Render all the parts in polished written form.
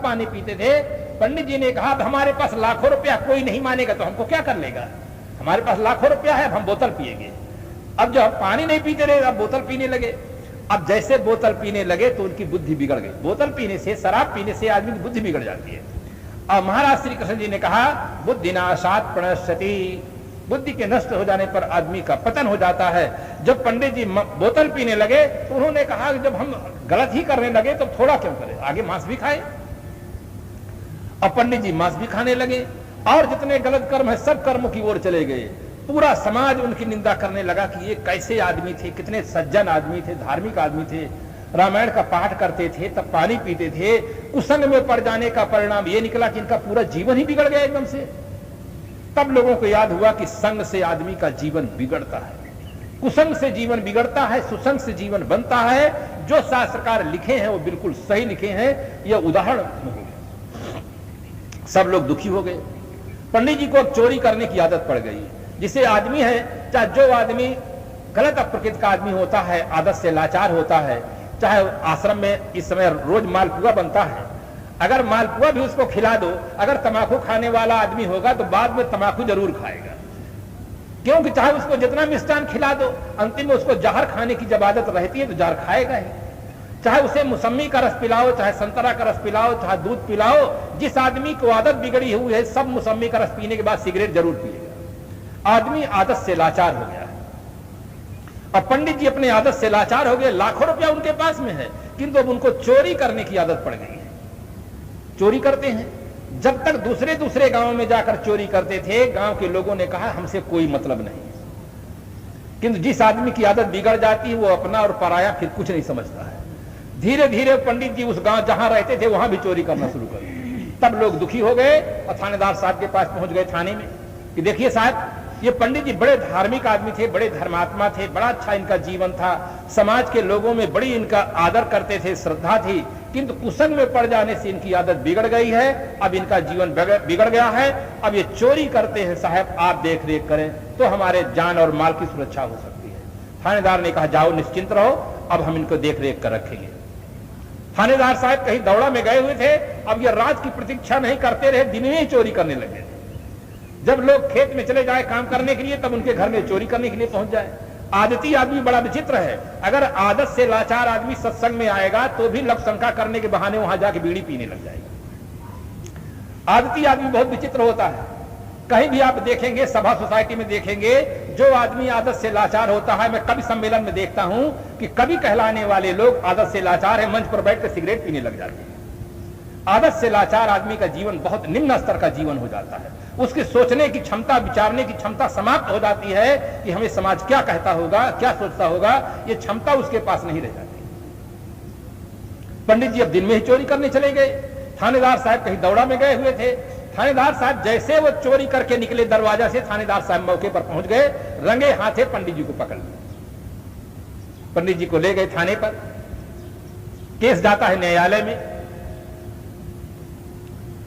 पानी पीते थे। पंडित जी ने कहा हमारे पास लाखों रुपया, कोई नहीं मानेगा तो हमको क्या कर लेगा, हमारे पास लाखों रुपया है, अब हम बोतल पिएंगे। अब जब पानी नहीं पीते रहे, अब बोतल पीने लगे। अब जैसे बोतल पीने लगे तो उनकी बुद्धि बिगड़ गई। बोतल पीने से, शराब पीने से आदमी की बुद्धि बिगड़ जाती है। और महाराज श्री कृष्ण जी ने कहा बुद्धि नाशात् प्रणश्यति, बुद्धि के नष्ट हो जाने पर आदमी का पतन हो जाता है। जब पंडित जी बोतल पीने लगे तो उन्होंने कहा जब हम गलत ही करने लगे तो थोड़ा क्यों करें, आगे मांस भी खाए। और पंडित जी मांस भी खाने लगे और जितने गलत कर्म है सब कर्मों की ओर चले गए। पूरा समाज उनकी निंदा करने लगा कि ये कैसे आदमी थे, कितने सज्जन आदमी थे, धार्मिक आदमी थे, रामायण का पाठ करते थे, तब पानी पीते थे। कुसंग में पड़ जाने का परिणाम ये निकला कि इनका पूरा जीवन ही बिगड़ गया एकदम से। तब लोगों को याद हुआ कि संग से आदमी का जीवन बिगड़ता है, कुसंग से जीवन बिगड़ता है, सुसंग से जीवन बनता है। जो शास्त्रकार लिखे हैं वो बिल्कुल सही लिखे हैं। यह उदाहरण हो गया। सब लोग दुखी हो गए। पंडित जी को अब चोरी करने की आदत पड़ गई। जिसे आदमी है, चाहे जो आदमी गलत प्रकृति का आदमी होता है, आदत से लाचार होता है, चाहे आश्रम में इस समय रोज मालपुआ बनता है, अगर मालपुआ भी उसको खिला दो, अगर तमाकू खाने वाला आदमी होगा तो बाद में तमाकू जरूर खाएगा, क्योंकि चाहे उसको जितना मिष्टान खिला दो, अंतिम में उसको जहर खाने की जब आदत रहती है तो जहर खाएगा ही। चाहे उसे मौसमी का रस पिलाओ, चाहे संतरा का रस पिलाओ, चाहे दूध पिलाओ, जिस आदमी को आदत बिगड़ी हुई है सब मौसमी का रस पीने के बाद सिगरेट जरूर पिएगा। आदमी आदत से लाचार हो गया है। अब पंडित जी अपने आदत से लाचार हो गए, लाखों रुपया उनके पास में है, किंतु अब उनको चोरी करने की आदत पड़ गई है। चोरी करते हैं। जब तक दूसरे दूसरे गांव में जाकर चोरी करते थे, गांव के लोगों ने कहा हमसे कोई मतलब नहीं, किंतु जिस आदमी की आदत बिगड़ जाती है वो अपना और पराया फिर कुछ नहीं समझता है। धीरे धीरे पंडित जी उस गांव जहां रहते थे वहां भी चोरी करना शुरू कर दिया। तब लोग दुखी हो गए और थानेदार साहब के पास पहुंच गए थाने में कि देखिए साहब, ये पंडित जी बड़े धार्मिक आदमी थे, बड़े धर्मात्मा थे, बड़ा अच्छा इनका जीवन था, समाज के लोगों में बड़ी इनका आदर करते थे, श्रद्धा थी, किंतु कुसंग में पड़ जाने से इनकी आदत बिगड़ गई है, अब इनका जीवन बिगड़ गया है, अब ये चोरी करते हैं साहब, आप देख रेख करें तो हमारे जान और माल की सुरक्षा हो सकती है। थानेदार ने कहा जाओ निश्चिंत रहो, अब हम इनको देख रेख कर रखेंगे। थानेदार साहब कहीं दौड़ा में गए हुए थे, अब ये रात की प्रतीक्षा नहीं करते रहे, दिन में ही चोरी करने लगे। जब लोग खेत में चले जाए काम करने के लिए तब उनके घर में चोरी करने के लिए पहुंच जाए। आदती आदमी बड़ा विचित्र है। अगर आदत से लाचार आदमी सत्संग में आएगा तो भी लव शंका करने के बहाने वहां जाके बीड़ी पीने लग जाएगा। आदती आदमी बहुत विचित्र होता है। कहीं भी आप देखेंगे, सभा सोसाइटी में देखेंगे, जो आदमी आदत से लाचार होता है, मैं कभी सम्मेलन में देखता हूं कि कभी कहलाने वाले लोग आदत से लाचार है, मंच पर बैठकर सिगरेट पीने लग जाते हैं। आदत से लाचार आदमी का जीवन बहुत निम्न स्तर का जीवन हो जाता है। उसकी सोचने की क्षमता, विचारने की क्षमता समाप्त हो जाती है कि हमें समाज क्या कहता होगा, क्या सोचता होगा, ये क्षमता उसके पास नहीं रह जाती। पंडित जी अब दिन में ही चोरी करने चले गए। थानेदार साहब कहीं दौड़ा में गए हुए थे। थानेदार साहब जैसे वो चोरी करके निकले दरवाजा से, थानेदार साहब मौके पर पहुंच गए, रंगे हाथे पंडित जी को पकड़ लिया। पंडित जी को ले गए थाने पर। केस जाता है न्यायालय में।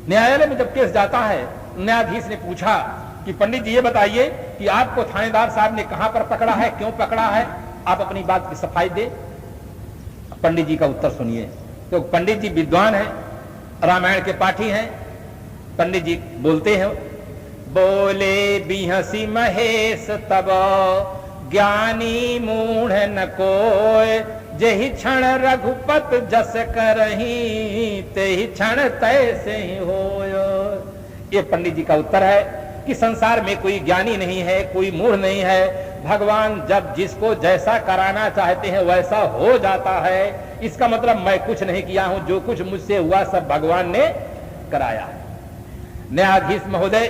न्यायालय में जब केस जाता है, न्यायाधीश ने पूछा कि पंडित जी ये बताइए कि आपको थानेदार साहब ने कहां पर पकड़ा है, क्यों पकड़ा है, आप अपनी बात की सफाई दे। पंडित जी का उत्तर सुनिए। तो पंडित जी विद्वान हैं, रामायण के पाठी हैं। पंडित जी बोलते हैं, बोले बिहसी महेश तब ज्ञानी मूढ़ न कोय, जही क्षण रघुपत जस करही, तेहि क्षण तैसे ही होयो। ये पंडित जी का उत्तर है कि संसार में कोई ज्ञानी नहीं है, कोई मूढ़ नहीं है। भगवान जब जिसको जैसा कराना चाहते हैं वैसा हो जाता है। इसका मतलब मैं कुछ नहीं किया हूं, जो कुछ मुझसे हुआ सब भगवान ने कराया है। न्यायाधीश महोदय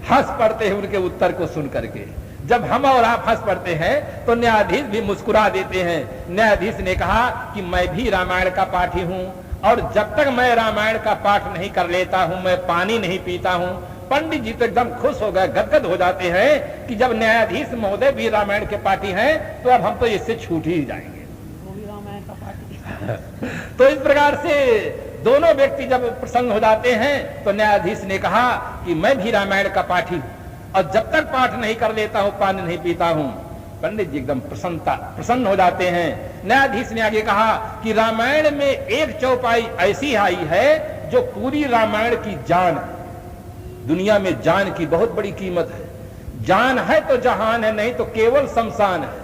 हंस पड़ते हैं उनके उत्तर को सुन करके। जब हम और आप हंस पड़ते हैं तो न्यायाधीश भी मुस्कुरा देते हैं। न्यायाधीश ने कहा कि मैं भी रामायण का पाठी हूं, और जब तक मैं रामायण का पाठ नहीं कर लेता हूं, मैं पानी नहीं पीता हूं। पंडित जी तो एकदम खुश हो गए, गदगद हो जाते हैं कि जब न्यायाधीश महोदय भी रामायण के पाठी हैं तो अब हम तो इससे छूट ही जाएंगे। रामायण का पाठी तो इस प्रकार से दोनों व्यक्ति जब प्रसन्न हो जाते हैं तो न्यायाधीश ने कहा कि मैं भी रामायण का पाठी हूं, और जब तक पाठ नहीं कर लेता हूं, पानी नहीं पीता हूं। पंडित जी एकदम प्रसन्न हो जाते हैं। न्यायाधीश ने आगे कहा कि रामायण में एक चौपाई ऐसी आई है जो पूरी रामायण की जान है। दुनिया में जान की बहुत बड़ी कीमत है। जान है तो जहान है, नहीं तो केवल शमशान है।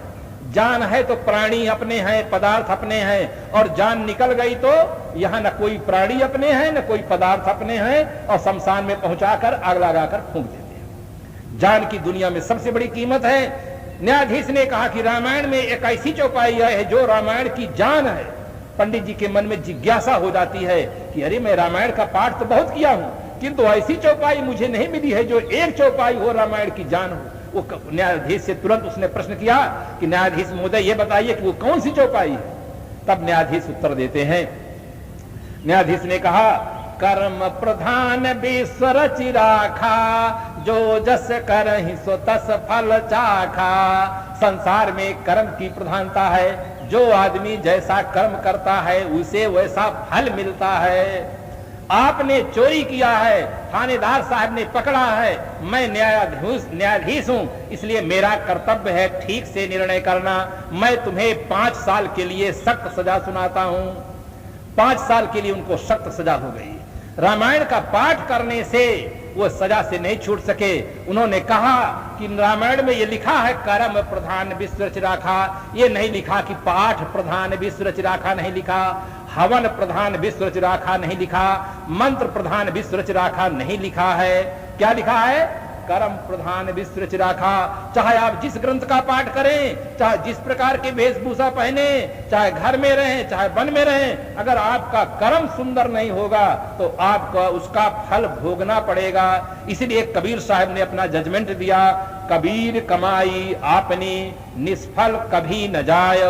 जान है तो प्राणी अपने हैं, पदार्थ अपने हैं, और जान निकल गई तो यहां न कोई प्राणी अपने हैं न कोई पदार्थ अपने हैं, और शमशान में पहुंचाकर आग लगाकर फूंक देते हैं। जान की दुनिया में सबसे बड़ी कीमत है। न्यायाधीश ने कहा कि रामायण में एक ऐसी चौपाई है जो रामायण की जान है। पंडित जी के मन में जिज्ञासा हो जाती है कि अरे मैं रामायण का पाठ तो बहुत किया हूं, किंतु ऐसी चौपाई मुझे नहीं मिली है जो एक चौपाई हो, रामायण की जान हो। वो न्यायाधीश से तुरंत उसने प्रश्न किया कि न्यायाधीश महोदय ये बताइए कि वो कौन सी चौपाई है। तब न्यायाधीश उत्तर देते हैं। न्यायाधीश ने कहा, कर्म प्रधान विश्व रचि राखा, जो जस करहि सो तस फल चाखा। संसार में कर्म की प्रधानता है। जो आदमी जैसा कर्म करता है उसे वैसा फल मिलता है। आपने चोरी किया है, थानेदार साहब ने पकड़ा है, मैं न्यायाधीश हूं, इसलिए मेरा कर्तव्य है ठीक से निर्णय करना। मैं तुम्हें 5 साल के लिए सख्त सजा सुनाता हूं। 5 साल के लिए उनको सख्त सजा हो गई। रामायण का पाठ करने से वो सजा से नहीं छूट सके। उन्होंने कहा कि रामायण में ये लिखा है कर्म प्रधान विश्व रचि राखा, ये नहीं लिखा कि पाठ प्रधान विश्व रचि राखा, नहीं लिखा हवन प्रधान विश्व रचि राखा, नहीं लिखा मंत्र प्रधान विश्व रचि राखा, नहीं लिखा है। क्या लिखा है? कर्म प्रधान विश्व रचि राखा। चाहे आप जिस ग्रंथ का पाठ करें, चाहे जिस प्रकार के वेशभूषा पहने, चाहे घर में रहें चाहे वन में रहें, अगर आपका कर्म सुंदर नहीं होगा तो आपका उसका फल भोगना पड़ेगा। इसलिए कबीर साहब ने अपना जजमेंट दिया, कबीर कमाई आपनी निष्फल कभी न जाय,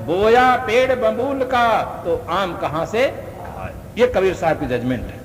बोया पेड़ बबूल का तो आम कहां से खाए। ये कबीर साहब की जजमेंट है।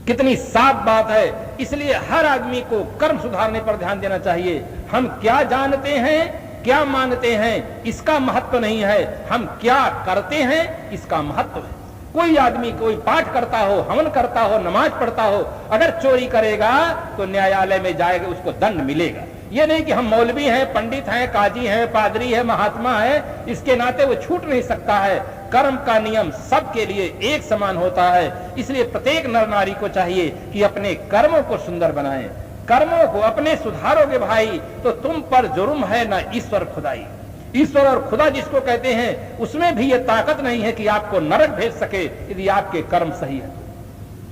कितनी साफ बात है। इसलिए हर आदमी को कर्म सुधारने पर ध्यान देना चाहिए। हम क्या जानते हैं, क्या मानते हैं, इसका महत्व नहीं है, हम क्या करते हैं इसका महत्व है। कोई आदमी कोई पाठ करता हो, हवन करता हो, नमाज पढ़ता हो, अगर चोरी करेगा तो न्यायालय में जाएगा, उसको दंड मिलेगा। ये नहीं कि हम मौलवी हैं, पंडित हैं, काजी हैं, पादरी है, महात्मा है, इसके नाते वो छूट नहीं सकता है। कर्म का नियम सबके लिए एक समान होता है। इसलिए प्रत्येक नर नारी को चाहिए कि अपने कर्मों को सुंदर बनाएं। कर्मों को अपने सुधारोगे भाई तो तुम पर जुर्म है ना ईश्वर खुदाई। ईश्वर और खुदा जिसको कहते हैं उसमें भी ये ताकत नहीं है कि आपको नरक भेज सके यदि आपके कर्म सही है।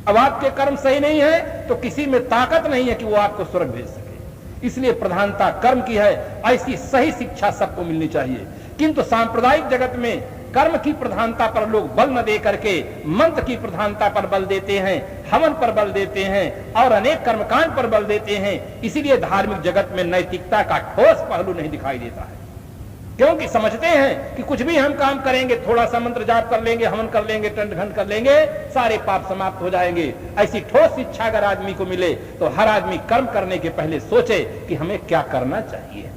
अब आपके कर्म सही नहीं है तो किसी में ताकत नहीं है कि वो आपको स्वर्ग भेज सके। इसलिए प्रधानता कर्म की है। ऐसी सही शिक्षा सबको मिलनी चाहिए। किंतु सांप्रदायिक जगत में कर्म की प्रधानता पर लोग बल न दे करके मंत्र की प्रधानता पर बल देते हैं, हवन पर बल देते हैं और अनेक कर्मकांड पर बल देते हैं। इसीलिए धार्मिक जगत में नैतिकता का ठोस पहलू नहीं दिखाई देता है। क्योंकि समझते हैं कि कुछ भी हम काम करेंगे, थोड़ा सा मंत्र जाप कर लेंगे, हवन कर लेंगे, टंड घंट कर लेंगे, सारे पाप समाप्त हो जाएंगे। ऐसी ठोस शिक्षा अगर आदमी को मिले तो हर आदमी कर्म करने के पहले सोचे कि हमें क्या करना चाहिए।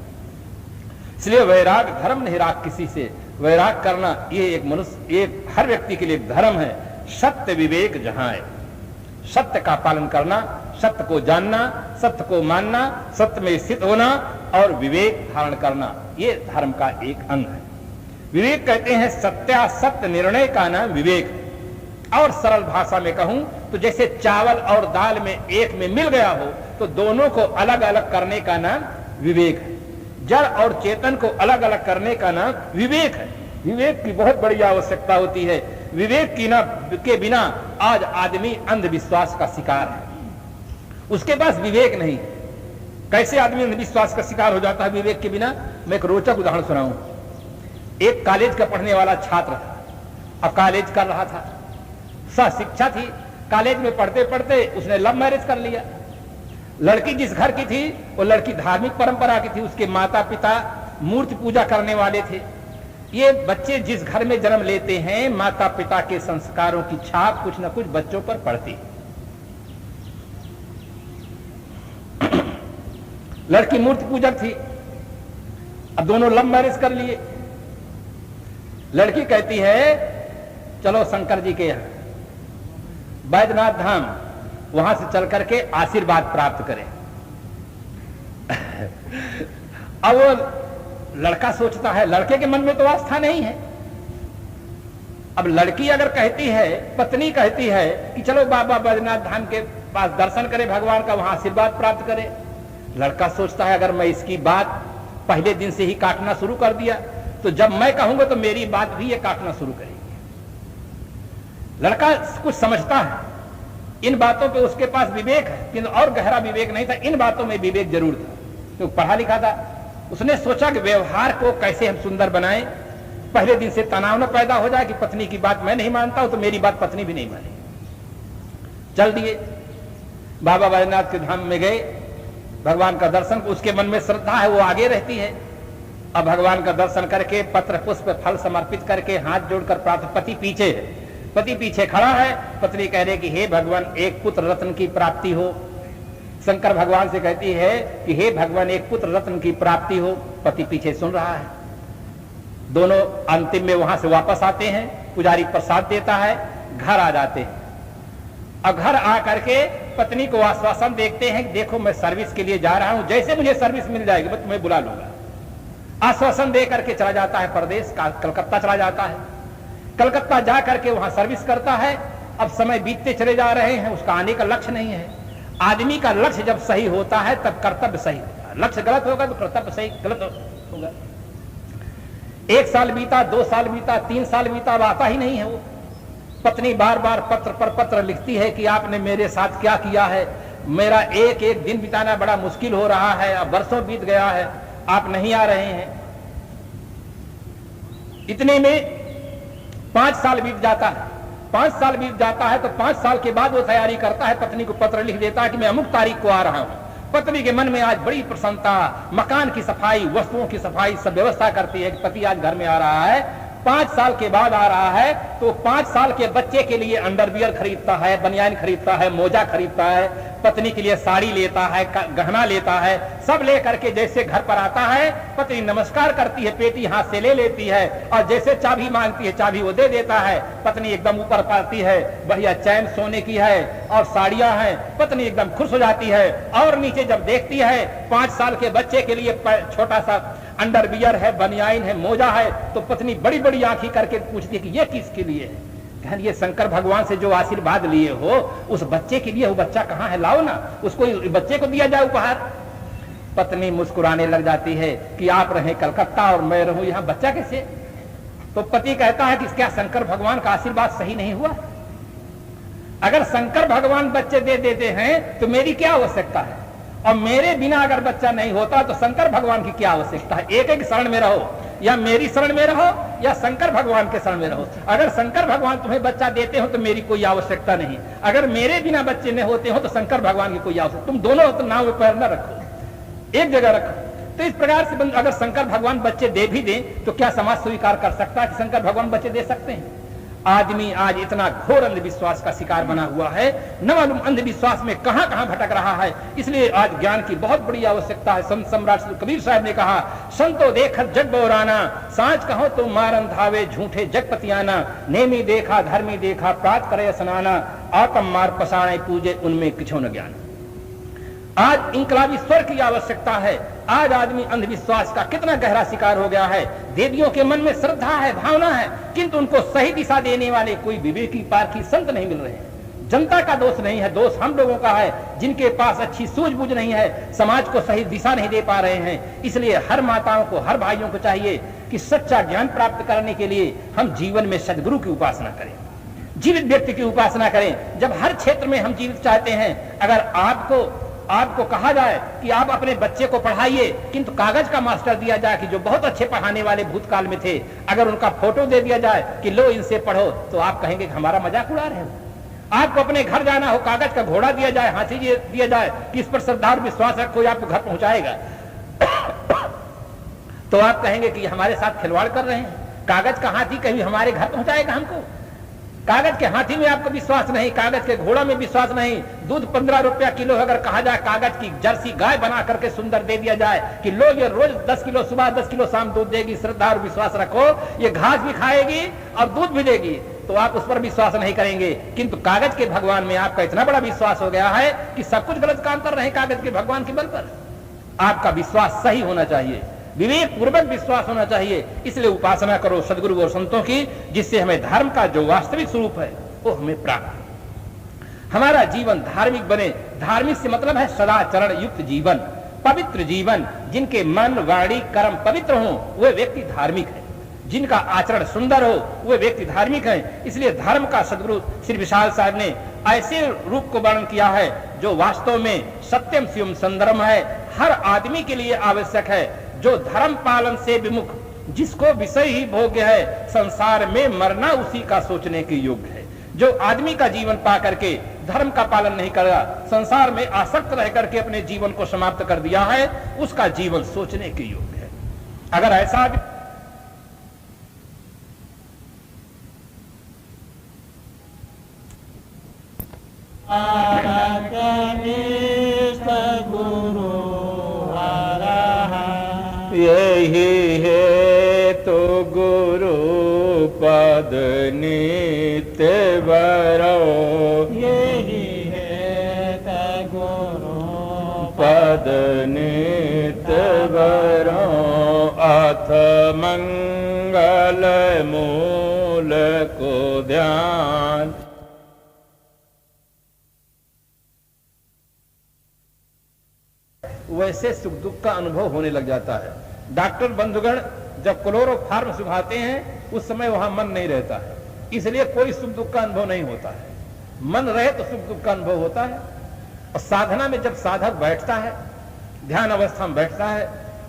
इसलिए वैराग धर्म नहीं राग किसी से। वैराग करना ये एक मनुष्य, एक हर व्यक्ति के लिए धर्म है। सत्य विवेक जहां है, सत्य का पालन करना, सत्य को जानना, सत्य को मानना, सत्य में स्थित होना और विवेक धारण करना, ये धर्म का एक अंग है। विवेक कहते हैं सत्यासत्य निर्णय का नाम विवेक। और सरल भाषा में कहूं तो जैसे चावल और दाल में एक में मिल गया हो तो दोनों को अलग अलग करने का नाम विवेक है। जड़ और चेतन को अलग अलग करने का नाम विवेक है। विवेक की बहुत बड़ी आवश्यकता होती है। विवेक के बिना आज आदमी अंधविश्वास का शिकार है। उसके पास विवेक नहीं। कैसे आदमी अंधविश्वास का शिकार हो जाता है विवेक के बिना? मैं एक रोचक उदाहरण सुनाऊं। एक कॉलेज का पढ़ने वाला छात्र था, अब कॉलेज कर रहा था, सह शिक्षा थी। कॉलेज में पढ़ते पढ़ते उसने लव मैरिज कर लिया। लड़की जिस घर की थी वो लड़की धार्मिक परंपरा की थी। उसके माता पिता मूर्ति पूजा करने वाले थे। ये बच्चे जिस घर में जन्म लेते हैं माता पिता के संस्कारों की छाप कुछ न कुछ बच्चों पर पड़ती है। लड़की मूर्ति पूजक थी, अब दोनों लव मैरिज कर लिए। लड़की कहती है चलो शंकर जी के यहां बैद्यनाथ धाम, वहां से चल करके आशीर्वाद प्राप्त करें। अब वो लड़का सोचता है, लड़के के मन में तो आस्था नहीं है। अब लड़की अगर कहती है, पत्नी कहती है कि चलो बाबा बैद्यनाथ धाम के पास दर्शन करे भगवान का, वहां आशीर्वाद प्राप्त करे, लड़का सोचता है अगर मैं इसकी बात पहले दिन से ही काटना शुरू कर दिया तो जब मैं कहूंगा तो मेरी बात भी ये काटना शुरू करेगी। लड़का कुछ समझता है, इन बातों पे उसके पास विवेक है, किंतु और गहरा विवेक नहीं था, इन बातों में विवेक जरूर था, तो पढ़ा लिखा था। उसने सोचा कि व्यवहार को कैसे हम सुंदर बनाएं, पहले दिन से तनाव न पैदा हो जाए कि पत्नी की बात मैं नहीं मानता हूं तो मेरी बात पत्नी भी नहीं मानेगी। चल दिए, बाबा बैद्यनाथ के धाम में गए, भगवान का दर्शन, उसके मन में श्रद्धा है, वो आगे रहती है। अब भगवान का दर्शन करके पत्र पुष्प फल समर्पित करके हाथ जोड़कर प्रार्थना, पति पीछे है, पति पीछे खड़ा है, पत्नी कह रही कि हे भगवान एक पुत्र रत्न की प्राप्ति हो। शंकर भगवान से कहती है कि हे भगवान एक पुत्र रत्न की प्राप्ति हो। पति पीछे सुन रहा है। दोनों अंतिम में वहां से वापस आते हैं, पुजारी प्रसाद देता है, घर आ जाते हैं। अब घर आ करके पत्नी को आश्वासन देखते हैं कि देखो मैं सर्विस के लिए जा रहा हूं, जैसे मुझे सर्विस मिल जाएगी मैं तुम्हें बुला लूंगा। आश्वासन दे करके चला जाता है प्रदेश, कलकत्ता चला जाता है। कलकत्ता जा करके वहां सर्विस करता है। अब समय बीतते चले जा रहे हैं, उसका आने का लक्ष्य नहीं है। आदमी का लक्ष्य जब सही होता है तब कर्तव्य सही होता है, लक्ष्य गलत होगा तो कर्तव्य सही गलत होगा। 1 साल बीता, 2 साल बीता, 3 साल बीता, अब आता ही नहीं है वो। पत्नी बार बार पत्र पर पत्र लिखती है कि आपने मेरे साथ क्या किया है, मेरा एक एक दिन बिताना बड़ा मुश्किल हो रहा है, अब वर्षों बीत गया है, आप नहीं आ रहे हैं। इतने में 5 साल बीत जाता है। 5 साल बीत जाता है तो 5 साल के बाद वो तैयारी करता है, पत्नी को पत्र लिख देता है कि मैं अमुक तारीख को आ रहा हूं। पत्नी के मन में आज बड़ी प्रसन्नता, मकान की सफाई, वस्तुओं की सफाई सब व्यवस्था करती है कि पति आज घर में आ रहा है। 5 साल के बाद आ रहा है तो 5 साल के बच्चे के लिए अंडरवियर खरीदता है, बनियान खरीदता है, मोजा खरीदता है, पत्नी के लिए साड़ी लेता है, गहना लेता है, सब लेकर के जैसे घर पर आता है, पत्नी नमस्कार करती है, पेटी हाथ से ले लेती है और जैसे चाबी मांगती है चाबी वो दे देता है। पत्नी एकदम ऊपर पाती है, बढ़िया चैन सोने की है और साड़ियां हैं, पत्नी एकदम खुश हो जाती है। और नीचे जब देखती है 5 साल के बच्चे के लिए छोटा सा अंडरवियर है, बनियान है, मोजा है, तो पत्नी बड़ी बड़ी आंखें करके पूछती है कि ये किसके लिए है। कहन ये शंकर भगवान से जो आशीर्वाद लिए हो उस बच्चे के लिए, वो बच्चा कहाँ है, लाओ ना, उसको बच्चे को दिया जाए उपहार। पत्नी मुस्कुराने लग जाती है कि आप रहे कलकत्ता और मैं रहूं यहाँ, बच्चा कैसे। तो पति कहता है कि क्या शंकर भगवान का आशीर्वाद सही नहीं हुआ? अगर शंकर भगवान बच्चे दे देते हैं तो मेरी क्या आवश्यकता है, और मेरे बिना अगर बच्चा नहीं होता तो शंकर भगवान की क्या आवश्यकता है। एक एक शरण में रहो, या मेरी शरण में रहो या शंकर भगवान के शरण में रहो। अगर शंकर भगवान तुम्हें बच्चा देते हो तो मेरी कोई आवश्यकता नहीं, अगर मेरे बिना बच्चे नहीं होते हो तो शंकर भगवान की कोई आवश्यकता। तुम दोनों तो नाव में पैर न रखो, एक जगह रखो। तो इस प्रकार से अगर शंकर भगवान बच्चे दे भी दें तो क्या समाज स्वीकार कर सकता है कि शंकर भगवान बच्चे दे सकते हैं? आदमी आज इतना घोर अंधविश्वास का शिकार बना हुआ है, न मालूम अंधविश्वास में कहां कहां भटक रहा है। इसलिए आज ज्ञान की बहुत बड़ी आवश्यकता है। संत सम्राट कबीर साहब ने कहा, संतो देखत जग बोराना, सांच कहो तो मारन धावे झूठे जगपतियाना, नेमी देखा धर्मी देखा प्रात करे स्नाना, आकम मार पसाणे पूजे उनमें किछो न ज्ञान। आज इंकलाबी स्वर की आवश्यकता है। आज आदमी अंधविश्वास का कितना गहरा शिकार हो गया है। देवियों के मन में श्रद्धा है, भावना है, किंतु उनको सही दिशा देने वाले कोई विवेकी पारखी संत नहीं मिल रहे हैं। जनता का दोष नहीं है, दोष हम लोगों का है जिनके पास अच्छी सूझबूझ नहीं है, समाज को सही दिशा नहीं दे पा रहे हैं। इसलिए हर माताओं को, हर भाइयों को चाहिए कि सच्चा ज्ञान प्राप्त करने के लिए हम जीवन में सद्गुरु की उपासना करें, जीवित व्यक्ति की उपासना करें। जब हर क्षेत्र में हम जीवित चाहते हैं, अगर आपको कहा जाए कि आप अपने बच्चे को पढ़ाइए, किंतु कागज का मास्टर दिया जाए कि जो बहुत अच्छे पढ़ाने वाले भूतकाल में थे, अगर उनका फोटो दे दिया जाए कि लो इनसे पढ़ो, तो आप कहेंगे कि हमारा मजाक उड़ा रहे हो। आपको अपने घर जाना हो, कागज का घोड़ा दिया जाए, हाथी दिया जाए कि इस पर श्रद्धा और विश्वास रखो, आपको घर पहुंचाएगा, तो आप कहेंगे कि हमारे साथ खिलवाड़ कर रहे हैं। कागज का हाथी कभी हमारे घर पहुंचाएगा हमको? कागज के हाथी में आपको विश्वास नहीं, कागज के घोड़ा में विश्वास नहीं। दूध 15 रुपया किलो अगर कहा जाए, कागज की जर्सी गाय बना करके सुंदर दे दिया जाए कि लो ये रोज 10 किलो सुबह 10 किलो शाम दूध देगी, श्रद्धा और विश्वास रखो, ये घास भी खाएगी और दूध भी देगी, तो आप उस पर विश्वास नहीं करेंगे। किंतु कागज के भगवान में आपका इतना बड़ा विश्वास हो गया है कि सब कुछ गलत काम कर रहे हैं कागज के भगवान के बल पर। आपका विश्वास सही होना चाहिए। विवेक पूर्वक विश्वास होना चाहिए। इसलिए उपासना करो सदगुरु और संतों की, जिससे हमें धर्म का जो वास्तविक स्वरूप है वो हमें प्राप्त हो, हमारा जीवन धार्मिक बने। धार्मिक से मतलब है सदाचरण युक्त जीवन, पवित्र जीवन। जिनके मन वाणी कर्म पवित्र हो वे व्यक्ति धार्मिक है, जिनका आचरण सुंदर हो वे व्यक्ति धार्मिक है। इसलिए धर्म का सदगुरु श्री विशाल साहब ने ऐसे रूप को वर्णन किया है जो वास्तव में सत्यम शिवम संदर्भ है, हर आदमी के लिए आवश्यक है। जो धर्म पालन से विमुख, जिसको विषय ही भोग्य है, संसार में मरना उसी का सोचने के योग्य है। जो आदमी का जीवन पा करके धर्म का पालन नहीं करेगा, संसार में आसक्त रह करके अपने जीवन को समाप्त कर दिया है, उसका जीवन सोचने के योग्य है। अगर ऐसा यही है तो गुरु पद नित्य बरो, यही है तो गुरु पद नित्य बरो। अथ मंगल मूल को ध्यान। वैसे सुख दुख का अनुभव होने लग जाता है। डॉक्टर बंधुगण जब क्लोरोफार्म सुखाते हैं उस समय वहां मन नहीं रहता है, इसलिए कोई सुख दुख का अनुभव नहीं होता है। मन रहे तो सुख दुख का अनुभव होता है। और साधना में जब साधक बैठता है, ध्यान अवस्था में बैठता है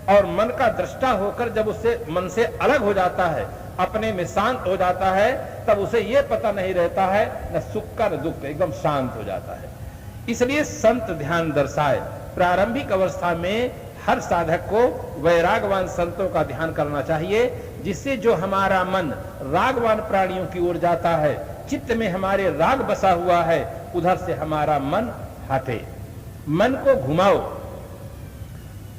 और मन का दृष्टा होकर जब उससे मन से अलग हो जाता है, अपने में शांत हो जाता है, तब उसे यह पता नहीं रहता है न सुख का न दुख, एकदम शांत हो जाता है। इसलिए संत ध्यान दर्शाए। प्रारंभिक अवस्था में हर साधक को वैरागवान संतों का ध्यान करना चाहिए, जिससे जो हमारा मन रागवान प्राणियों की ओर जाता है, चित्त में हमारे राग बसा हुआ है, उधर से हमारा मन हटे। मन को घुमाओ।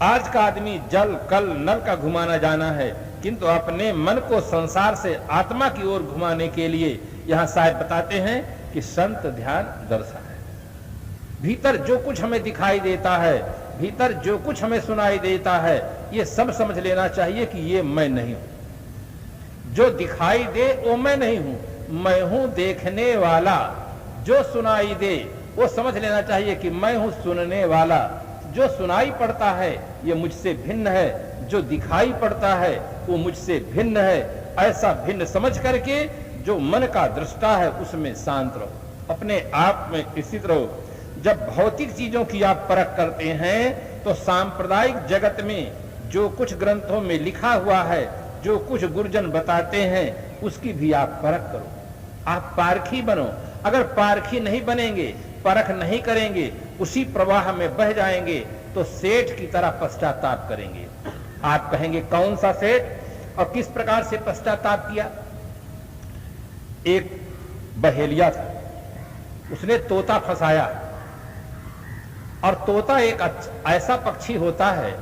आज का आदमी जल कल नल का घुमाना जाना है, किंतु अपने मन को संसार से आत्मा की ओर घुमाने के लिए यहां साहब बताते हैं कि संत ध्यान दर्शा है। भीतर जो कुछ हमें दिखाई देता है, भीतर जो कुछ हमें सुनाई देता है, ये सब समझ लेना चाहिए कि ये मैं नहीं हूं। जो दिखाई दे वो मैं नहीं हूं, मैं हूं देखने वाला। जो सुनाई दे वो समझ लेना चाहिए कि मैं हूं सुनने वाला। जो सुनाई पड़ता है ये मुझसे भिन्न है, जो दिखाई पड़ता है वो मुझसे भिन्न है। ऐसा भिन्न समझ करके जो मन का दृष्टा है उसमें शांत रहो, अपने आप में स्थित रहो। जब भौतिक चीजों की आप परख करते हैं तो सांप्रदायिक जगत में जो कुछ ग्रंथों में लिखा हुआ है, जो कुछ गुरुजन बताते हैं, उसकी भी आप परख करो। आप पारखी बनो। अगर पारखी नहीं बनेंगे, परख नहीं करेंगे, उसी प्रवाह में बह जाएंगे तो सेठ की तरह पश्चाताप करेंगे। आप कहेंगे कौन सा सेठ और किस प्रकार से पश्चाताप किया। एक बहेलिया था, उसने तोता फंसाया। और तोता एक ऐसा पक्षी होता है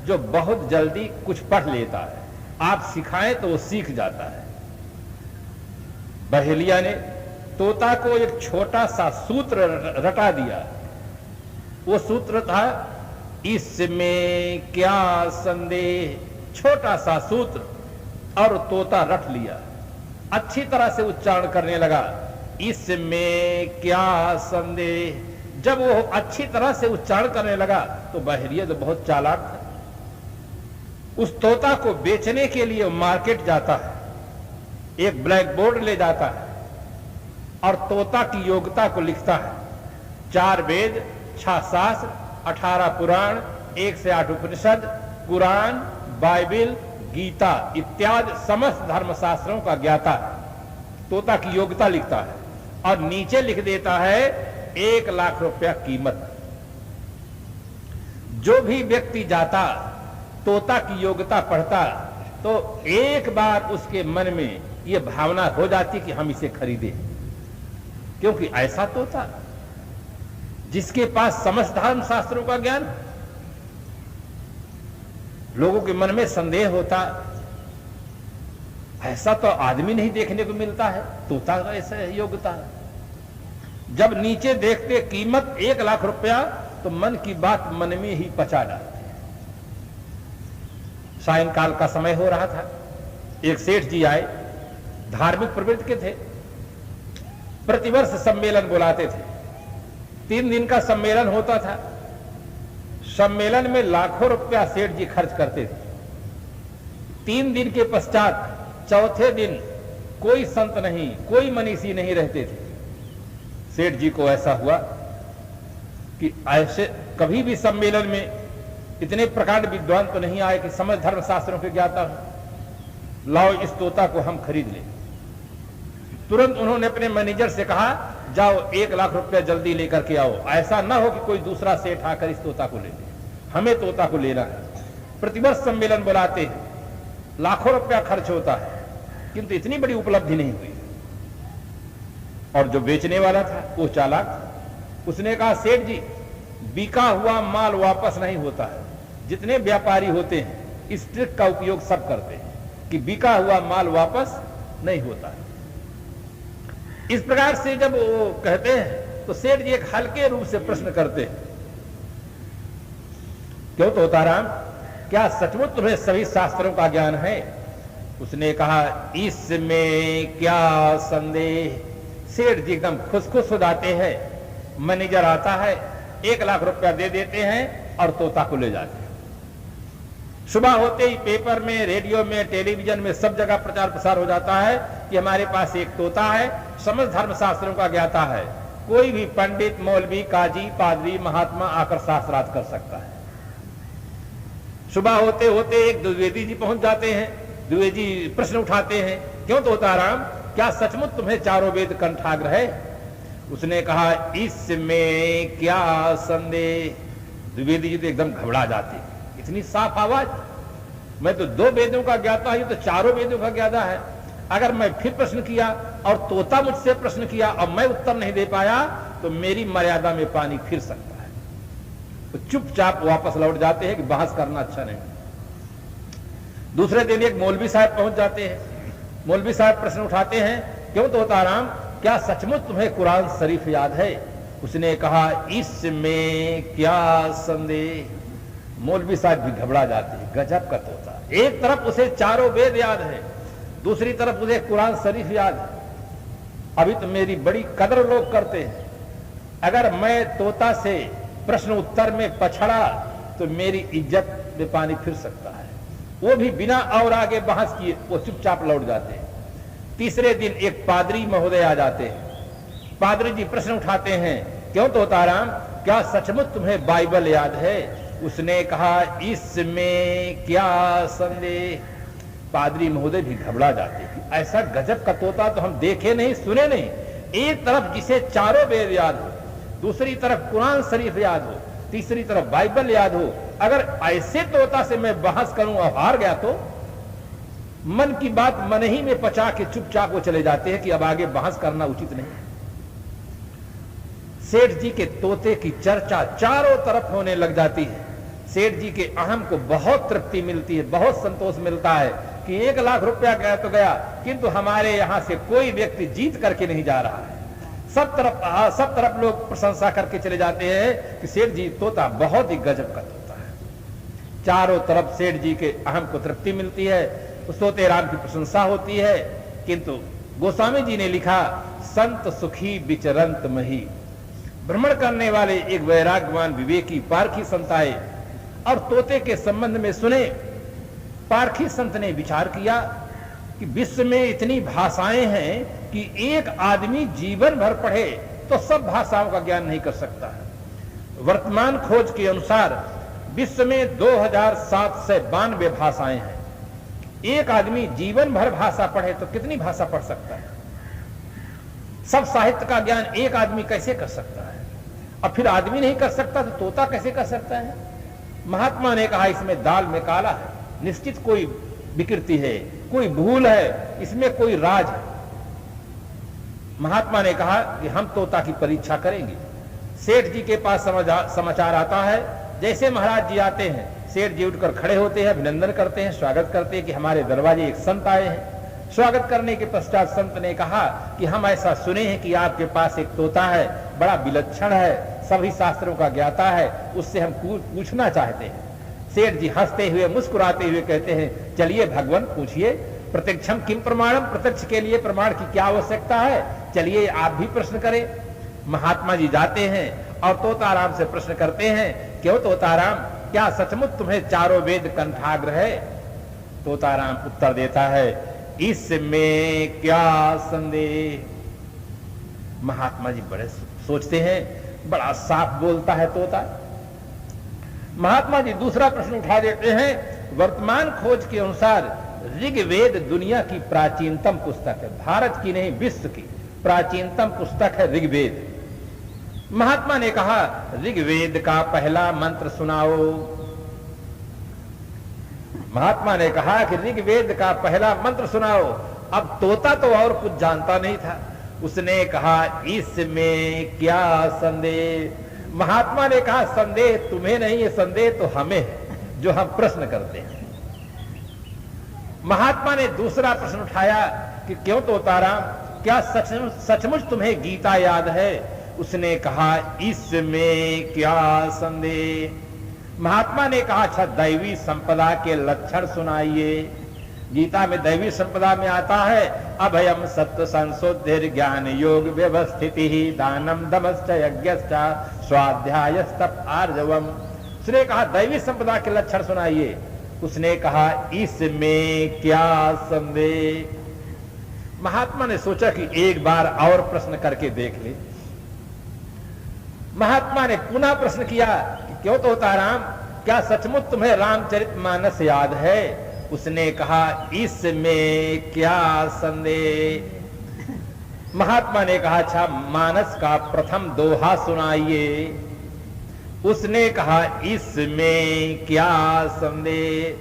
जो बहुत जल्दी कुछ पढ़ लेता है, आप सिखाएं तो वो सीख जाता है। बहेलिया ने तोता को एक छोटा सा सूत्र रटा दिया। वो सूत्र था इसमें क्या संदेह, छोटा सा सूत्र, और तोता रट लिया। अच्छी तरह से उच्चारण करने लगा, इसमें क्या संदेह। जब वो अच्छी तरह से उच्चारण करने लगा तो बहेलिया तो बहुत चालाक था। उस तोता को बेचने के लिए मार्केट जाता है, एक ब्लैक बोर्ड ले जाता है और तोता की योग्यता को लिखता है। 4 वेद, 6 शास्त्र, 18 पुराण, 1 से 8 उपनिषद, कुरान, बाइबिल, गीता इत्यादि समस्त धर्मशास्त्रों का ज्ञाता है। तोता की योग्यता लिखता है और नीचे लिख देता है 1 लाख रुपया कीमत। जो भी व्यक्ति जाता तोता की योग्यता पढ़ता तो एक बार उसके मन में यह भावना हो जाती कि हम इसे खरीदें, क्योंकि ऐसा तोता जिसके पास समस्त धर्म शास्त्रों का ज्ञान। लोगों के मन में संदेह होता, ऐसा तो आदमी नहीं देखने को मिलता है, तोता का ऐसा योग्यता है। जब नीचे देखते कीमत 1 लाख रुपया तो मन की बात मन में ही पचा डालते। सायंकाल का समय हो रहा था। एक सेठ जी आए, धार्मिक प्रवृत्ति के थे, प्रतिवर्ष सम्मेलन बुलाते थे। 3 दिन का सम्मेलन होता था। सम्मेलन में लाखों रुपया सेठ जी खर्च करते थे। 3 दिन के पश्चात चौथे दिन कोई संत नहीं, कोई मनीषी नहीं रहते थे। सेठ जी को ऐसा हुआ कि ऐसे कभी भी सम्मेलन में इतने प्रकांड विद्वान तो नहीं आए कि समझ धर्म शास्त्रों के ज्ञाता हो। लाओ इस तोता को हम खरीद लें। तुरंत उन्होंने अपने मैनेजर से कहा, जाओ 1 लाख रुपया जल्दी लेकर के आओ। ऐसा ना हो कि कोई दूसरा सेठ आकर इस तोता को ले ले, हमें तोता को लेना है। प्रतिवर्ष सम्मेलन बुलाते हैं, लाखों रुपया खर्च होता है, किंतु इतनी बड़ी उपलब्धि नहीं हुई। और जो बेचने वाला था वो चालाक था। उसने कहा, सेठ जी बिका हुआ माल वापस नहीं होता है। जितने व्यापारी होते हैं इस ट्रिक का उपयोग सब करते हैं कि बिका हुआ माल वापस नहीं होता है। इस प्रकार से जब वो कहते हैं तो सेठ जी एक हल्के रूप से प्रश्न करते हैं, क्यों तोताराम, क्या सचमुच तुम्हें सभी शास्त्रों का ज्ञान है? उसने कहा, इसमें क्या संदेह। सेठ जी एकदम खुश खुश हो जाते हैं। मैनेजर आता है, 1 लाख रुपया दे देते हैं और तोता को ले जाते हैं। सुबह होते ही पेपर में, रेडियो में, टेलीविजन में सब जगह प्रचार प्रसार हो जाता है कि हमारे पास एक तोता है, समझ धर्म शास्त्रों का ज्ञाता है। कोई भी पंडित, मौलवी, काजी, पादरी, महात्मा आकर शास्त्रार्थ कर सकता है। सुबह होते होते एक द्विवेदी जी पहुंच जाते हैं। द्विवेदी प्रश्न उठाते हैं, क्यों तोताराम, क्या सचमुच तुम्हें चारों वेद कंठाग्र है? उसने कहा, इसमें क्या संदेह। द्विवेदी जी तो एकदम घबरा जाते, इतनी साफ आवाज, मैं तो 2 वेदों का ज्ञाता हूं, तो चारों वेदों का ज्ञाता है। अगर मैं फिर प्रश्न किया और तोता मुझसे प्रश्न किया और मैं उत्तर नहीं दे पाया तो मेरी मर्यादा में पानी फिर सकता है। तो चुपचाप वापस लौट जाते हैं कि बहस करना अच्छा नहीं। दूसरे दिन एक मौलवी साहब पहुंच जाते हैं। मौलवी साहब प्रश्न उठाते हैं, क्यों तोताराम, क्या सचमुच तुम्हें कुरान शरीफ याद है? उसने कहा, इसमें क्या संदेह। मौलवी साहब भी घबरा जाते हैं, गजब का तोता। एक तरफ उसे चारों वेद याद है, दूसरी तरफ उसे कुरान शरीफ याद है। अभी तो मेरी बड़ी कदर लोग करते हैं, अगर मैं तोता से प्रश्न उत्तर में पछड़ा तो मेरी इज्जत में पानी फिर सकता है। वो भी बिना और आगे बहस किए वो चुपचाप लौट जाते हैं। तीसरे दिन एक पादरी महोदय आ जाते हैं। पादरी जी प्रश्न उठाते हैं, क्यों तोताराम, क्या सचमुच तुम्हें बाइबल याद है? उसने कहा, इसमें क्या संदेह। पादरी महोदय भी घबरा जाते हैं, ऐसा गजब का तोता तो हम देखे नहीं, सुने नहीं। एक तरफ जिसे चारों वेद याद हो, दूसरी तरफ कुरान शरीफ याद हो, तीसरी तरफ बाइबल याद हो। अगर ऐसे तोता से मैं बहस करूं और हार गया तो मन की बात मन ही में पचा के चुपचाप वो चले जाते हैं कि अब आगे बहस करना उचित नहीं। सेठ जी के तोते की चर्चा चारों तरफ होने लग जाती है। सेठ जी के अहम को बहुत तृप्ति मिलती है, बहुत संतोष मिलता है कि 1 लाख रुपया गया तो गया, किंतु हमारे यहां से कोई व्यक्ति जीत करके नहीं जा रहा है। सब तरफ लोग प्रशंसा करके चले जाते हैं कि सेठ जी तोता बहुत ही गजब का तोता है। चारों तरफ सेठ जी के अहम को तृप्ति मिलती है, उस तोते राम की प्रशंसा होती है। किंतु गोस्वामी जी ने लिखा, संत सुखी विचरंत मही। भ्रमण करने वाले एक वैराग्यवान विवेकी पारखी संत आए और तोते के संबंध में सुने। पारखी संत ने विचार किया कि विश्व में इतनी भाषाएं हैं कि एक आदमी जीवन भर पढ़े तो सब भाषाओं का ज्ञान नहीं कर सकता है। वर्तमान खोज के अनुसार विश्व में 2792 भाषाएं हैं। एक आदमी जीवन भर भाषा पढ़े तो कितनी भाषा पढ़ सकता है? सब साहित्य का ज्ञान एक आदमी कैसे कर सकता है? और फिर आदमी नहीं कर सकता तो तोता कैसे कर सकता है? महात्मा ने कहा, इसमें दाल में काला है, निश्चित कोई विकृति है, कोई भूल है, इसमें कोई राज है। महात्मा ने कहा कि हम तोता की परीक्षा करेंगे। सेठ जी के पास समाचार आता है। जैसे महाराज जी आते हैं, सेठ जी उठकर खड़े होते हैं, अभिनंदन करते हैं, स्वागत करते हैं कि हमारे दरवाजे एक संत आए हैं। स्वागत करने के पश्चात संत ने कहा कि हम ऐसा सुने हैं कि आपके पास एक तोता है, बड़ा विलक्षण है, सभी शास्त्रों का ज्ञाता है, उससे हम पूछना चाहते हैं। सेठ जी हंसते हुए मुस्कुराते हुए कहते हैं, चलिए भगवान पूछिए, प्रत्यक्षम किम प्रमाणम, प्रत्यक्ष के लिए प्रमाण की क्या आवश्यकता है, चलिए आप भी प्रश्न करें। महात्मा जी जाते हैं और तोताराम से प्रश्न करते हैं, क्यों तोताराम, क्या सचमुच तुम्हें चारों वेद कंठाग्र है? तोताराम उत्तर देता है, इसमें क्या संदेह। महात्मा जी बड़े सोचते हैं, बड़ा साफ बोलता है तोता। महात्मा जी दूसरा प्रश्न उठा देते हैं, वर्तमान खोज के अनुसार ऋग्वेद दुनिया की प्राचीनतम पुस्तक है, भारत की नहीं विश्व की प्राचीनतम पुस्तक है ऋग्वेद। महात्मा ने कहा, ऋग्वेद का पहला मंत्र सुनाओ। महात्मा ने कहा कि ऋग्वेद का पहला मंत्र सुनाओ। अब तोता तो और कुछ जानता नहीं था, उसने कहा, इसमें क्या संदेह। महात्मा ने कहा, संदेह तुम्हें नहीं है, संदेह तो हमें है जो हम प्रश्न करते हैं। महात्मा ने दूसरा प्रश्न उठाया कि क्यों तोताराम, क्या सचमुच तुम्हें गीता याद है? उसने कहा, इसमें क्या संदेह। महात्मा ने कहा, अच्छा दैवी संपदा के लक्षण सुनाइए। गीता में दैवी संपदा में आता है, अभयम सत्व संशोधि ज्ञान योग व्यवस्थिति दानम दमश्च यज्ञश्च स्वाध्यायस्तप आर्जवम। उसने कहा दैवी संपदा के लक्षण सुनाइए। उसने कहा, इसमें क्या संदेह। महात्मा ने सोचा कि एक बार और प्रश्न करके देख ले। महात्मा ने पुनः प्रश्न किया कि क्यों तोताराम, क्या सचमुच तुम्हें रामचरितमानस याद है? उसने कहा, इसमें क्या संदेह। महात्मा ने कहा, अच्छा मानस का प्रथम दोहा सुनाइए। उसने कहा, इसमें क्या संदेह।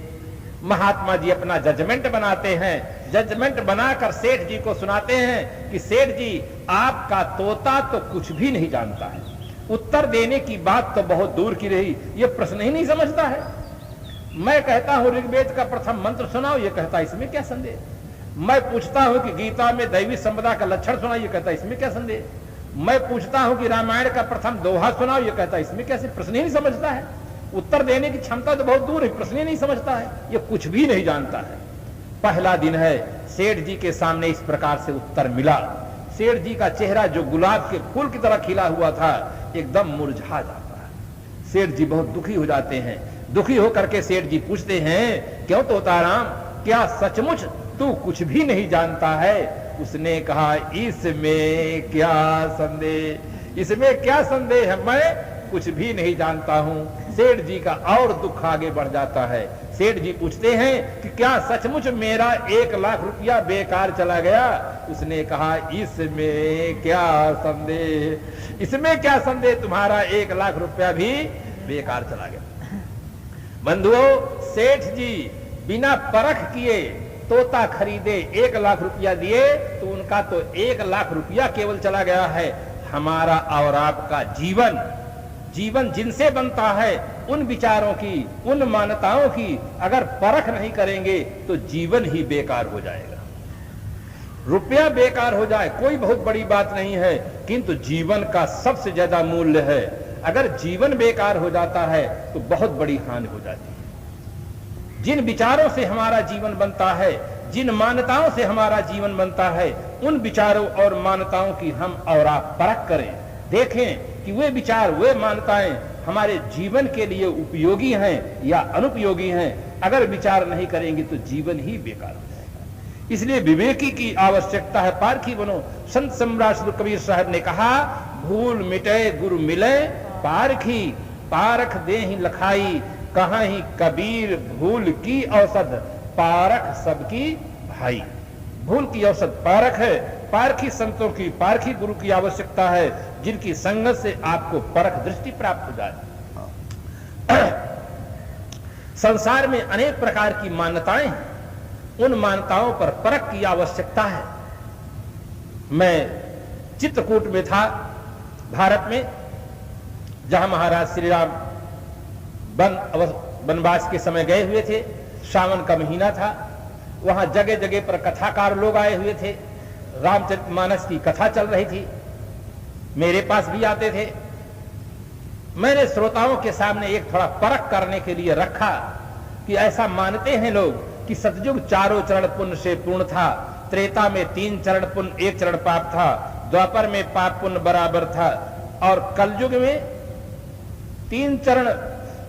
महात्मा जी अपना जजमेंट बनाते हैं, जजमेंट बनाकर सेठ जी को सुनाते हैं कि सेठ जी, आपका तोता तो कुछ भी नहीं जानता है, उत्तर देने की बात तो बहुत दूर की रही, ये प्रश्न ही नहीं समझता है। मैं कहता हूं ऋग्वेद का प्रथम मंत्र सुनाओ, ये कहता इसमें क्या संदेह। मैं पूछता हूं कि गीता में दैवी संपदा का लक्षण सुनाओ, ये कहता इसमें क्या संदेह। मैं पूछता हूं कि रामायण का प्रथम दोहा सुनाओ, ये कहता इसमें कैसे, प्रश्न ही नहीं समझता है। उत्तर देने की क्षमता तो बहुत दूर है, प्रश्न ही नहीं समझता है, ये कुछ भी नहीं जानता है। पहला दिन है, सेठ जी के सामने इस प्रकार से उत्तर मिला। सेठ जी का चेहरा जो गुलाब के फूल की तरह खिला हुआ था, एकदम मुरझा जाता है। सेठ जी बहुत दुखी हो जाते हैं। दुखी होकर के सेठ जी पूछते हैं, क्यों तोताराम, क्या सचमुच तू कुछ भी नहीं जानता है? उसने कहा, इसमें क्या संदेह। इसमें क्या संदेह है, मैं कुछ भी नहीं जानता हूं। सेठ जी का और दुख आगे बढ़ जाता है। सेठ जी पूछते हैं कि क्या सचमुच मेरा 1 लाख रुपया बेकार चला गया? उसने कहा, इसमें क्या संदेह। इसमें क्या संदेह, तुम्हारा 1 लाख रुपया भी बेकार चला गया। बंधुओं, सेठ जी बिना परख किए तोता खरीदे, 1 लाख रुपया दिए तो उनका तो 1 लाख रुपया केवल चला गया है। हमारा और आपका जीवन जिनसे बनता है, उन विचारों की, उन मान्यताओं की अगर परख नहीं करेंगे तो जीवन ही बेकार हो जाएगा। रुपया बेकार हो जाए कोई बहुत बड़ी बात नहीं है, किंतु जीवन का सबसे ज्यादा मूल्य है। अगर जीवन बेकार हो जाता है तो बहुत बड़ी हानि हो जाती है। जिन विचारों से हमारा जीवन बनता है, जिन मान्यताओं से हमारा जीवन बनता है, उन विचारों और मान्यताओं की हम और आप परख करें, देखें कि वे विचार, वे मान्यताएं हमारे जीवन के लिए उपयोगी हैं या अनुपयोगी हैं। अगर विचार नहीं करेंगे तो जीवन ही बेकार हो जाएगा। इसलिए विवेकी की आवश्यकता है। पारखी बनो। संत सम्राट श्री कबीर साहब ने कहा, भूल मिटे गुरु मिले पारखी, पारख दे ही लखाई, कहाँ ही कबीर भूल की औसत, पारख सबकी भाई। भूल की औसत पारख है। पारखी संतों की, पारखी गुरु की आवश्यकता है, जिनकी संगत से आपको परख दृष्टि प्राप्त हो जाए। संसार में अनेक प्रकार की मान्यताएं हैं, उन मान्यताओं पर परख की आवश्यकता है। मैं चित्रकूट में था, भारत में, जहां महाराज श्री राम वनवास के समय गए हुए थे। सावन का महीना था, वहां जगह जगह पर कथाकार लोग आए हुए थे। रामचरितमानस की कथा चल रही थी, मेरे पास भी आते थे। मैंने श्रोताओं के सामने एक थोड़ा परख करने के लिए रखा कि ऐसा मानते हैं लोग कि सतयुग चारों चरण पुण्य से पूर्ण था, त्रेता में 3 चरण पुण्य 1 चरण पाप था, द्वापर में पाप पुण्य बराबर था, और कलयुग में 3 चरण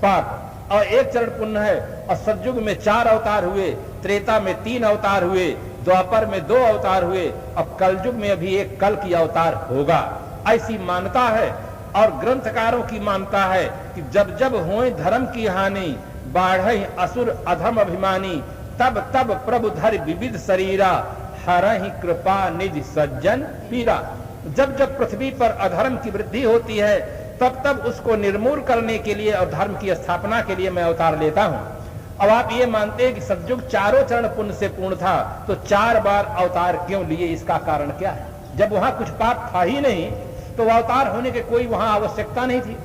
पाप और 1 चरण पुण्य है, और सतयुग में 4 अवतार हुए, त्रेता में 3 अवतार हुए, द्वापर में 2 अवतार हुए, अब कलयुग में अभी एक कल की अवतार होगा, ऐसी मान्यता है। और ग्रंथकारों की मान्यता है कि जब जब होए धर्म की हानि, बाढ़ई असुर अधम अभिमानी, तब तब प्रभु धर विविध शरीरा, हरहि कृपा निज सज्जन पीरा। जब जब पृथ्वी पर अधर्म की वृद्धि होती है, तब तब उसको निर्मूल करने के लिए और धर्म की स्थापना के लिए मैं अवतार लेता हूं। अब आप ये मानते हैं कि सतयुग चारों चरण पुण्य से पूर्ण था, तो 4 बार अवतार क्यों लिए, इसका कारण क्या है? जब वहां कुछ पाप था ही नहीं तो अवतार होने की कोई वहां आवश्यकता नहीं थी।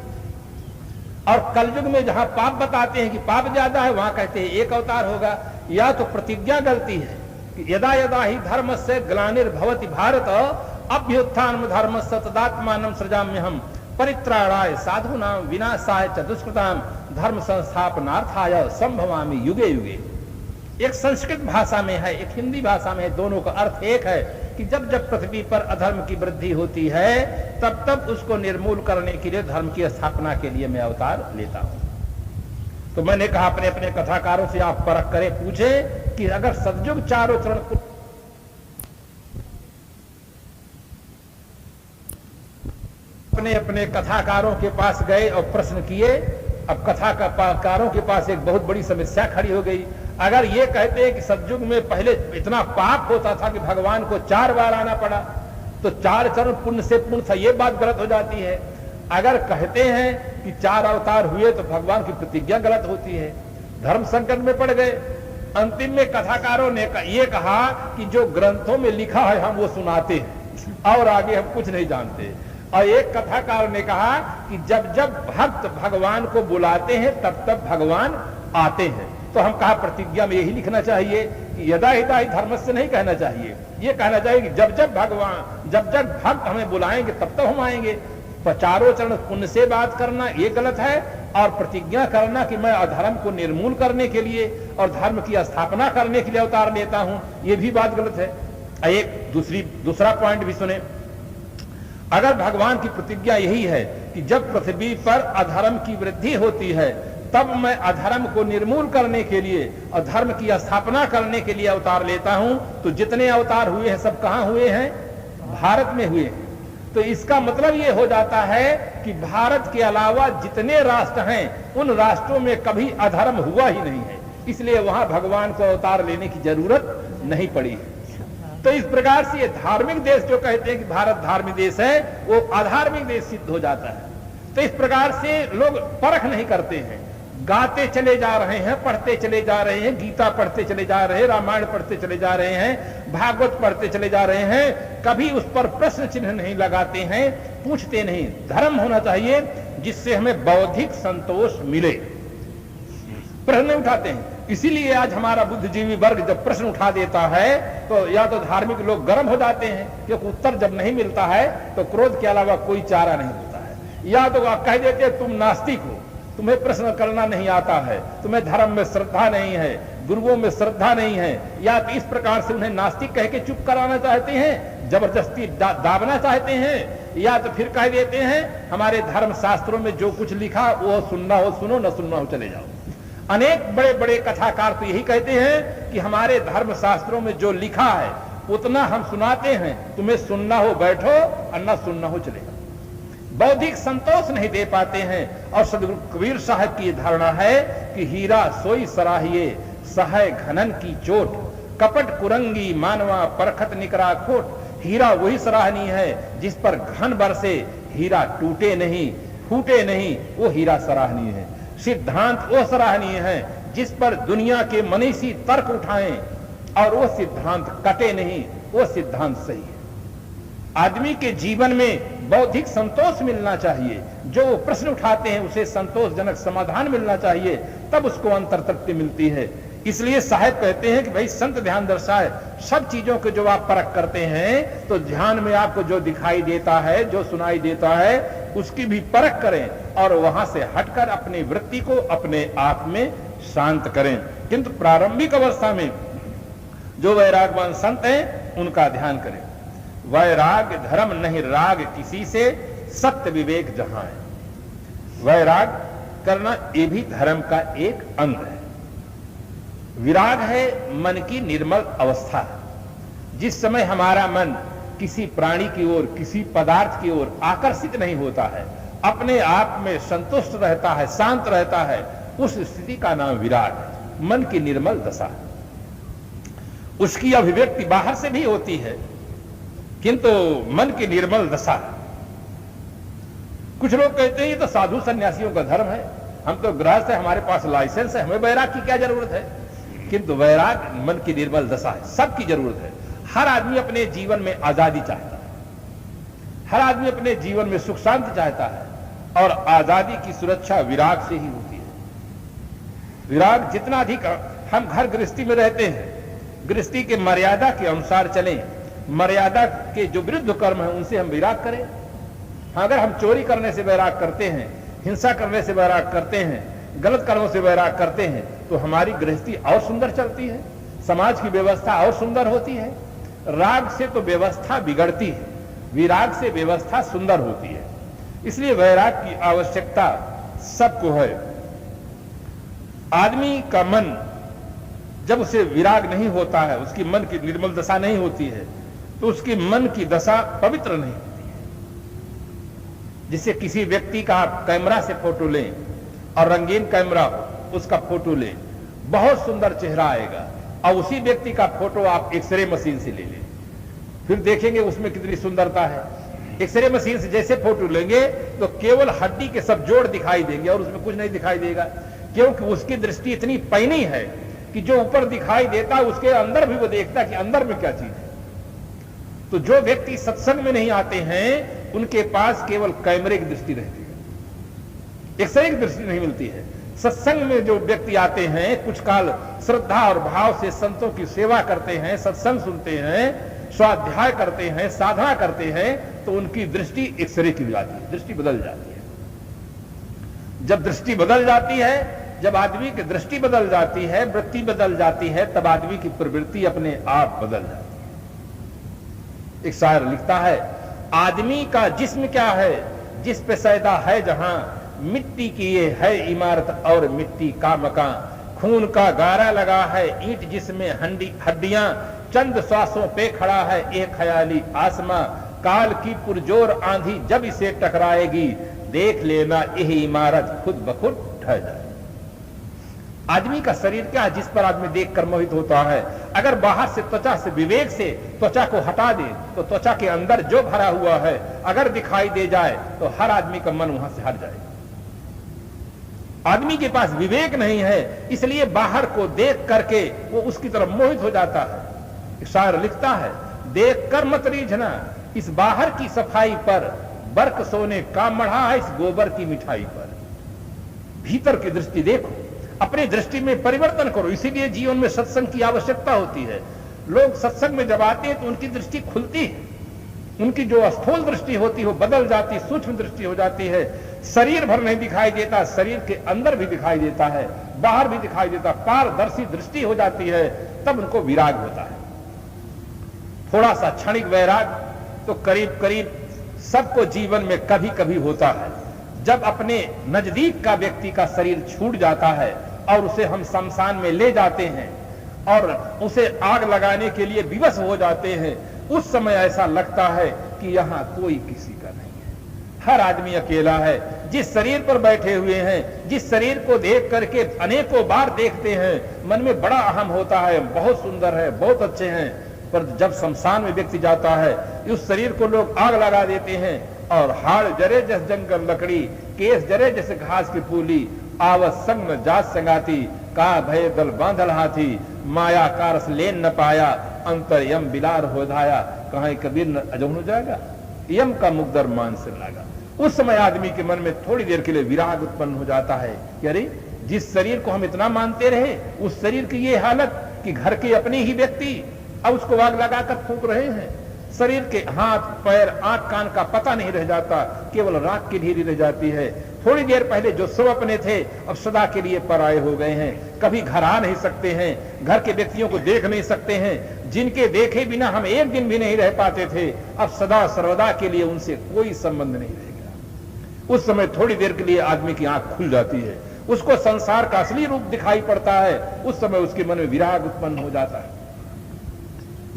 और कलयुग में जहां पाप बताते हैं कि पाप ज्यादा है, वहां कहते हैं 1 अवतार होगा। या तो प्रतिज्ञा गलती है कि यदा यदा ही धर्म से ग्लानिर्भवति भारत, अभ्युत्थान धर्म सतदात्मानं सृजाम्यहम्, परित्राणाय साधूनां विनाशाय च दुष्कृतां, धर्म संस्थापनार्थाय संभवामि युगे युगे। एक संस्कृत भाषा में है, एक हिंदी भाषा में है, दोनों का अर्थ एक है कि जब जब पृथ्वी पर अधर्म की वृद्धि होती है, तब तब उसको निर्मूल करने के लिए, धर्म की स्थापना के लिए मैं अवतार लेता हूं। तो मैंने कहा अपने अपने कथाकारों से आप परख करें, पूछें कि अगर सतयुग चारों चरण अपने अपने कथाकारों के पास गए और प्रश्न किए। अब कथाकारों के पास एक बहुत बड़ी समस्या खड़ी हो गई। अगर ये कहते हैं कि सतयुग में पहले इतना पाप होता था कि भगवान को 4 बार आना पड़ा, तो 4 चरण पुण्य से पूर्ण था, ये बात गलत हो जाती है। अगर कहते हैं कि 4 अवतार हुए तो भगवान की प्रतिज्ञा गलत होती है, धर्म संकट में पड़ गए। अंतिम में कथाकारों ने ये कहा कि जो ग्रंथों में लिखा है हम वो सुनाते हैं और आगे हम कुछ नहीं जानते। और एक कथाकार ने कहा कि जब जब भक्त भगवान को बुलाते हैं तब तब भगवान आते हैं। तो हम कहा प्रतिज्ञा में यही लिखना चाहिए कि यदा हिता ही धर्म से नहीं कहना चाहिए, ये कहना चाहिए कि जब जब भक्त हमें बुलाएंगे तब तब हम आएंगे। तो चारों चरण पुण्य से बात करना ये गलत है, और प्रतिज्ञा करना कि मैं अधर्म को निर्मूल करने के लिए और धर्म की स्थापना करने के लिए अवतार लेता हूं, ये भी बात गलत है। एक दूसरा पॉइंट भी सुने। अगर भगवान की प्रतिज्ञा यही है कि जब पृथ्वी पर अधर्म की वृद्धि होती है तब मैं अधर्म को निर्मूल करने के लिए और धर्म की स्थापना करने के लिए अवतार लेता हूं, तो जितने अवतार हुए हैं सब कहां हुए हैं? भारत में हुए हैं। तो इसका मतलब ये हो जाता है कि भारत के अलावा जितने राष्ट्र हैं उन राष्ट्रों में कभी अधर्म हुआ ही नहीं है, इसलिए वहां भगवान को अवतार लेने की जरूरत नहीं पड़ी है। तो इस प्रकार से ये धार्मिक देश जो कहते हैं कि भारत धार्मिक देश है, वो अधार्मिक देश सिद्ध हो जाता है। तो इस प्रकार से लोग परख नहीं करते हैं, गाते चले जा रहे हैं, पढ़ते चले जा रहे हैं, गीता पढ़ते चले जा रहे हैं, रामायण पढ़ते चले जा रहे हैं, भागवत पढ़ते चले जा रहे हैं, कभी उस पर प्रश्न चिन्ह नहीं लगाते हैं, पूछते नहीं। धर्म होना चाहिए जिससे हमें बौद्धिक संतोष मिले, प्रश्न नहीं उठाते हैं। इसीलिए आज हमारा बुद्धिजीवी वर्ग जब प्रश्न उठा देता है तो या तो धार्मिक लोग गर्म हो जाते हैं, क्योंकि उत्तर जब नहीं मिलता है तो क्रोध के अलावा कोई चारा नहीं होता है। या तो आप कह देते हैं तुम नास्तिक हो, तुम्हें प्रश्न करना नहीं आता है, तुम्हें धर्म में श्रद्धा नहीं है, गुरुओं में श्रद्धा नहीं है, या तो इस प्रकार से उन्हें नास्तिक कह के चुप कराना चाहते हैं, जबरदस्ती दाबना चाहते हैं, या तो फिर कह देते हैं हमारे धर्म शास्त्रों में जो कुछ लिखा वो सुनना हो सुनो, न सुनना हो चले जाओ। अनेक बड़े बड़े कथाकार तो यही कहते हैं कि हमारे धर्म शास्त्रों में जो लिखा है उतना हम सुनाते हैं, तुम्हें सुनना हो बैठो और न सुनना हो चले जाओ। बौद्धिक संतोष नहीं दे पाते हैं। और सदगुरु कबीर साहब की धारणा है कि हीरा सोई सराहिए, सहाय घनन की चोट, कपट कुरंगी मानवा परखत निकरा खोट। हीरा वही सराहनीय है जिस पर घन बरसे, हीरा टूटे नहीं फूटे नहीं, वो हीरा सराहनीय है। सिद्धांत वो सराहनीय है जिस पर दुनिया के मनीषी तर्क उठाएं और वो सिद्धांत कटे नहीं, वो सिद्धांत सही है। आदमी के जीवन में बौद्धिक संतोष मिलना चाहिए, जो वो प्रश्न उठाते हैं उसे संतोषजनक समाधान मिलना चाहिए, तब उसको अंतर तृप्ति मिलती है। इसलिए साहब कहते हैं कि भाई संत ध्यान दर्शाए, सब चीजों को जो आप परख करते हैं तो ध्यान में आपको जो दिखाई देता है, जो सुनाई देता है, उसकी भी परख करें और वहां से हटकर अपनी वृत्ति को अपने आप में शांत करें। किंतु प्रारंभिक अवस्था में जो वैरागवान संत हैं उनका ध्यान करें। वैराग धर्म नहीं राग किसी से, सत्य विवेक जहां है। वैराग करना ये भी धर्म का एक अंग है। विराग है मन की निर्मल अवस्था। जिस समय हमारा मन किसी प्राणी की ओर, किसी पदार्थ की ओर आकर्षित नहीं होता है, अपने आप में संतुष्ट रहता है, शांत रहता है, उस स्थिति का नाम विराग है। मन की निर्मल दशा। उसकी अभिव्यक्ति बाहर से भी होती है, किंतु मन की निर्मल दशा। कुछ लोग कहते हैं ये तो साधु सन्यासियों का धर्म है, हम तो गृहस्थ है, हमारे पास लाइसेंस है, हमें वैराग की क्या जरूरत है। किंतु वैराग मन की निर्मल दशा है, सबकी जरूरत है। हर आदमी अपने जीवन में आजादी चाहता है, हर आदमी अपने जीवन में सुख शांति चाहता है, और आजादी की सुरक्षा विराग से ही होती है। विराग जितना अधिक हम घर गृहस्थी में रहते हैं, गृहस्थी के मर्यादा के अनुसार चलें, मर्यादा के जो विरुद्ध कर्म है उनसे हम विराग करें। अगर हम चोरी करने से वैराग करते हैं, हिंसा करने से वैराग करते हैं, गलत कर्मों से वैराग करते हैं, तो हमारी गृहस्थी और सुंदर चलती है, समाज की व्यवस्था और सुंदर होती है। राग से तो व्यवस्था बिगड़ती है, विराग से व्यवस्था सुंदर होती है। इसलिए वैराग की आवश्यकता सबको है। आदमी का मन जब उसे विराग नहीं होता है, उसकी मन की निर्मल दशा नहीं होती है, तो उसकी मन की दशा पवित्र नहीं होती है। जिससे किसी व्यक्ति का आप कैमरा से फोटो लें और रंगीन कैमरा उसका फोटो लें, बहुत सुंदर चेहरा आएगा, और उसी व्यक्ति का फोटो आप एक्सरे मशीन से ले लें, फिर देखेंगे उसमें कितनी सुंदरता है। एक्सरे मशीन से जैसे फोटो लेंगे तो केवल हड्डी के सब जोड़ दिखाई देंगे और उसमें कुछ नहीं दिखाई देगा, क्योंकि उसकी दृष्टि इतनी पैनी है कि जो ऊपर दिखाई देता है उसके अंदर भी वो देखता है कि अंदर में क्या चीज है। तो जो व्यक्ति सत्संग में नहीं आते हैं उनके पास केवल कैमरे की दृष्टि रहती है, एक्सरे की दृष्टि नहीं मिलती है। सत्संग में जो व्यक्ति आते हैं, कुछ काल श्रद्धा और भाव से संतों की सेवा करते हैं, सत्संग सुनते हैं, स्वाध्याय करते हैं, साधना करते हैं, तो उनकी दृष्टि एक्सरे की जाती है, दृष्टि बदल जाती है। जब दृष्टि बदल जाती है, जब आदमी की दृष्टि बदल जाती है, वृत्ति बदल जाती है, तब आदमी की प्रवृत्ति अपने आप बदल जाती है। एक शायर लिखता है, आदमी का जिस्म क्या है जिस पे सैदा है जहां, मिट्टी की ये है इमारत और मिट्टी का मकान, खून का गारा लगा है ईंट जिसमें हड्डियां, चंद श्वासों पे खड़ा है एक ख्याली आसमां, काल की पुरजोर आंधी जब इसे टकराएगी, देख लेना यही इमारत खुद ब खुद ढह जाए। आदमी का शरीर क्या है जिस पर आदमी देखकर मोहित होता है। अगर बाहर से त्वचा से विवेक से त्वचा को हटा दे तो त्वचा के अंदर जो भरा हुआ है अगर दिखाई दे जाए तो हर आदमी का मन वहां से हट जाएगा। आदमी के पास विवेक नहीं है, इसलिए बाहर को देख करके वो उसकी तरफ मोहित हो जाता है। शायर लिखता है, देख कर मत रीझना इस बाहर की सफाई पर, बर्क सोने का मढ़ा है इस गोबर की मिठाई पर। भीतर की दृष्टि देखो, अपनी दृष्टि में परिवर्तन करो। इसीलिए जीवन में सत्संग की आवश्यकता होती है। लोग सत्संग में जब आते हैं तो उनकी दृष्टि खुलती है, उनकी जो स्थूल दृष्टि होती है वो बदल जाती, सूक्ष्म दृष्टि हो जाती है। शरीर भर नहीं दिखाई देता, शरीर के अंदर भी दिखाई देता है, बाहर भी दिखाई देता, पारदर्शी दृष्टि हो जाती है, तब उनको विराग होता है। थोड़ा सा क्षणिक वैराग तो करीब करीब सबको जीवन में कभी कभी होता है। जब अपने नजदीक का व्यक्ति का शरीर छूट जाता है और उसे हम शमशान में ले जाते हैं और उसे आग लगाने के लिए विवश हो जाते हैं, उस समय ऐसा लगता है कि यहां कोई किसी का नहीं है, हर आदमी अकेला है। जिस शरीर पर बैठे हुए हैं, जिस शरीर को देख करके अनेकों बार देखते हैं, मन में बड़ा अहम होता है, बहुत सुंदर है, बहुत अच्छे हैं, पर जब शमशान में व्यक्ति जाता है उस शरीर को लोग आग लगा देते हैं और हाड़ जरे जस जंगल लकड़ी, केस जरे जैसे घास की पूली, आवत संग न जात संगाती, का भय दल बांधल हाथी, माया कारस लेन न पाया, अंतर यम बिलार हो धाया, कहीं कबीर न अजौन जाएगा, यम का मुकदर मान से लागा। उस समय आदमी के मन में थोड़ी देर के लिए विराग उत्पन्न हो जाता है कि अरे जिस शरीर को हम इतना मानते रहे, उस शरीर की ये हालत कि घर के अपने ही व्यक्ति अब उसको आग लगाकर फूंक रहे हैं। शरीर के हाथ पैर आंख कान का पता नहीं रह जाता, केवल राख की ढेरी रह जाती है। थोड़ी देर पहले जो सब अपने थे अब सदा के लिए पराये हो गए हैं, कभी घर आ नहीं सकते हैं, घर के व्यक्तियों को देख नहीं सकते हैं, जिनके देखे बिना हम एक दिन भी नहीं रह पाते थे, अब सदा सर्वदा के लिए उनसे कोई संबंध नहीं रह गया। उस समय थोड़ी देर के लिए आदमी की आंख खुल जाती है, उसको संसार का असली रूप दिखाई पड़ता है, उस समय उसके मन में विराग उत्पन्न हो जाता है,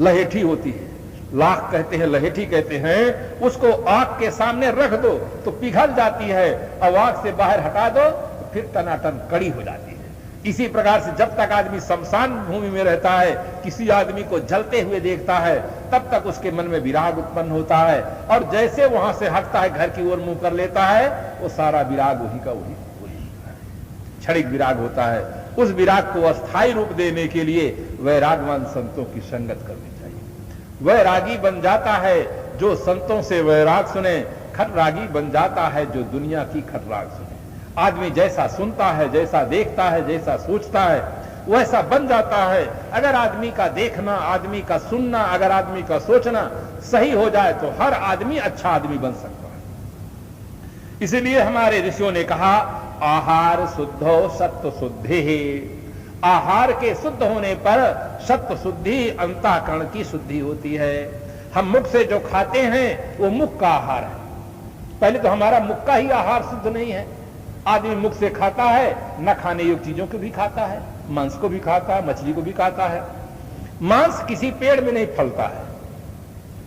लहेठी होती है, लाख कहते हैं, लहेठी कहते हैं, उसको आग के सामने रख दो तो पिघल जाती है, और आग से बाहर हटा दो तो फिर टनाटन कड़ी हो जाती है। इसी प्रकार से जब तक आदमी शमशान भूमि में रहता है, किसी आदमी को जलते हुए देखता है, तब तक उसके मन में विराग उत्पन्न होता है, और जैसे वहां से हटता है, घर की ओर मुंह कर लेता है, वो सारा विराग वही का वही क्षणिक विराग होता है। उस विराग को अस्थायी रूप देने के लिए वैरागवान संतों की संगत करनी चाहिए। वैरागी बन जाता है जो संतों से वैराग सुने, खटरागी बन जाता है जो दुनिया की खटराग सुने। आदमी जैसा सुनता है, जैसा देखता है, जैसा सोचता है, वैसा बन जाता है। अगर आदमी का देखना, आदमी का सुनना, अगर आदमी का सोचना सही हो जाए तो हर आदमी अच्छा आदमी बन सकता है। इसीलिए हमारे ऋषियों ने कहा, आहार शुद्धो सत्व शुद्धि। आहार के शुद्ध होने पर सत्व शुद्धि, अंतःकरण की शुद्धि होती है। हम मुख से जो खाते हैं वो मुख का आहार है। पहले तो हमारा मुख का ही आहार शुद्ध नहीं है। आदमी मुख से खाता है, न खाने योग्य चीजों को भी खाता है, मांस को भी खाता है, मछली को भी खाता है। मांस किसी पेड़ में नहीं फलता है,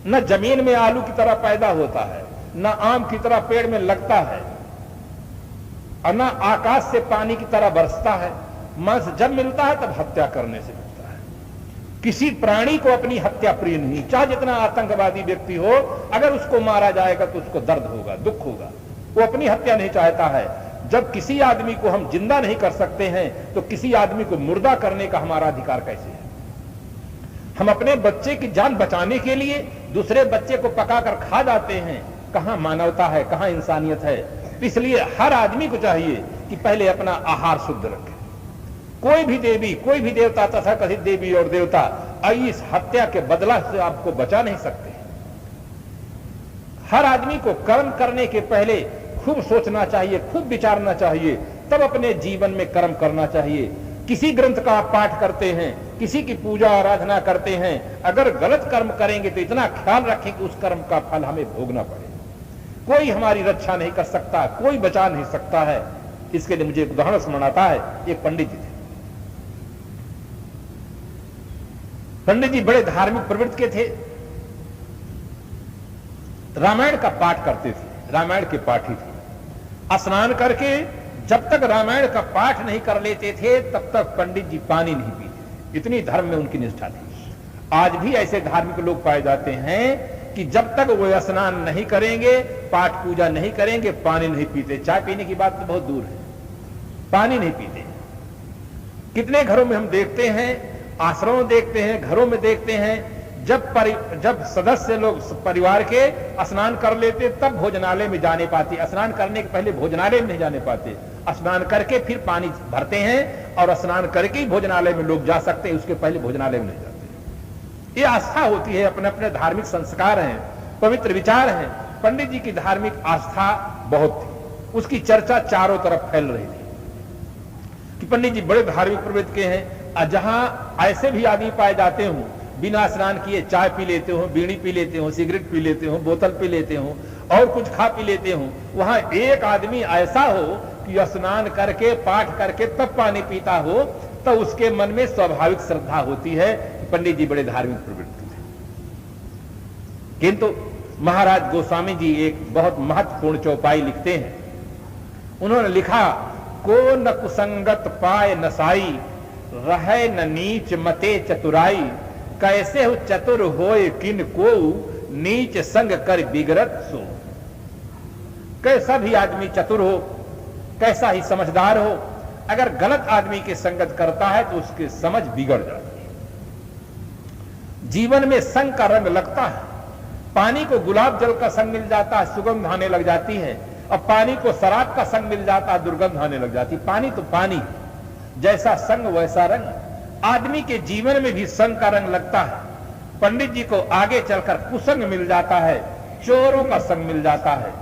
न जमीन में आलू की तरह पैदा होता है, न आम की तरह पेड़ में लगता है, और न आकाश से पानी की तरह बरसता है। मांस जब मिलता है तब हत्या करने से मिलता है। किसी प्राणी को अपनी हत्या प्रिय नहीं, चाहे जितना आतंकवादी व्यक्ति हो, अगर उसको मारा जाएगा तो उसको दर्द होगा, दुख होगा, वो अपनी हत्या नहीं चाहता है। जब किसी आदमी को हम जिंदा नहीं कर सकते हैं तो किसी आदमी को मुर्दा करने का हमारा अधिकार कैसे है? हम अपने बच्चे की जान बचाने के लिए दूसरे बच्चे को पकाकर खा जाते हैं। कहां मानवता है, कहां इंसानियत है? इसलिए हर आदमी को चाहिए कि पहले अपना आहार शुद्ध रखे। कोई भी देवी, कोई भी देवता, तथा कथित देवी और देवता इस हत्या के बदला से आपको बचा नहीं सकते। हर आदमी को कर्म करने के पहले खूब सोचना चाहिए, खूब विचारना चाहिए, तब अपने जीवन में कर्म करना चाहिए। किसी ग्रंथ का आप पाठ करते हैं, किसी की पूजा आराधना करते हैं, अगर गलत कर्म करेंगे तो इतना ख्याल रखें कि उस कर्म का फल हमें भोगना पड़े। कोई हमारी रक्षा नहीं कर सकता, कोई बचा नहीं सकता है। इसके लिए मुझे एक उदाहरण स्मरण आता है। एक पंडित जी थे। पंडित जी बड़े धार्मिक प्रवृत्ति के थे, रामायण का पाठ करते थे, रामायण के पाठी थे। स्नान करके जब तक रामायण का पाठ नहीं कर लेते थे तब तक पंडित जी पानी नहीं पीते। इतनी धर्म में उनकी निष्ठा थी। आज भी ऐसे धार्मिक लोग पाए जाते हैं कि जब तक वो स्नान नहीं करेंगे, पाठ पूजा नहीं करेंगे, पानी नहीं पीते। चाय पीने की बात तो बहुत दूर है, पानी नहीं पीते। कितने घरों में हम देखते हैं, आश्रमों में देखते हैं, घरों में देखते हैं, जब सदस्य लोग परिवार के स्नान कर लेते तब भोजनालय में जाने पाते। स्नान करने के पहले भोजनालय में नहीं जाने पाते। स्नान करके फिर पानी भरते हैं और स्नान करके ही भोजनालय में लोग जा सकते हैं, उसके पहले भोजनालय में नहीं जाते। ये आस्था होती है, अपने अपने धार्मिक संस्कार हैं, पवित्र विचार हैं। पंडित जी की धार्मिक आस्था बहुत थी, उसकी चर्चा चारों तरफ फैल रही थी कि पंडित जी बड़े धार्मिक प्रवृत्ति के हैं। जहां ऐसे भी आदमी पाए जाते हों, बिना स्नान किए चाय पी लेते हो, बीड़ी पी लेते हो, सिगरेट पी लेते हो, बोतल पी लेते हो और कुछ खा पी लेते हो, वहां एक आदमी ऐसा हो कि स्नान करके पाठ करके तब पानी पीता हो, तो उसके मन में स्वाभाविक श्रद्धा होती है कि पंडित जी बड़े धार्मिक प्रवृत्ति थे। किंतु महाराज गोस्वामी जी एक बहुत महत्वपूर्ण चौपाई लिखते हैं। उन्होंने लिखा, को न कुसंगत पाए नसाई, रहे न नीच मते चतुराई, कैसे हो चतुर होए किन को, नीच संग कर बिगड़त सो। कैसा भी आदमी चतुर हो, कैसा ही समझदार हो, अगर गलत आदमी की संगत करता है तो उसकी समझ बिगड़ जाती है। जीवन में संग का रंग लगता है। पानी को गुलाब जल का संग मिल जाता है, सुगंध आने लग जाती है, और पानी को शराब का संग मिल जाता है, दुर्गंध आने लग जाती है। पानी तो पानी, जैसा संग वैसा रंग। आदमी के जीवन में भी संग का रंग लगता है। पंडित जी को आगे चलकर कुसंग मिल जाता है, चोरों का संग मिल जाता है,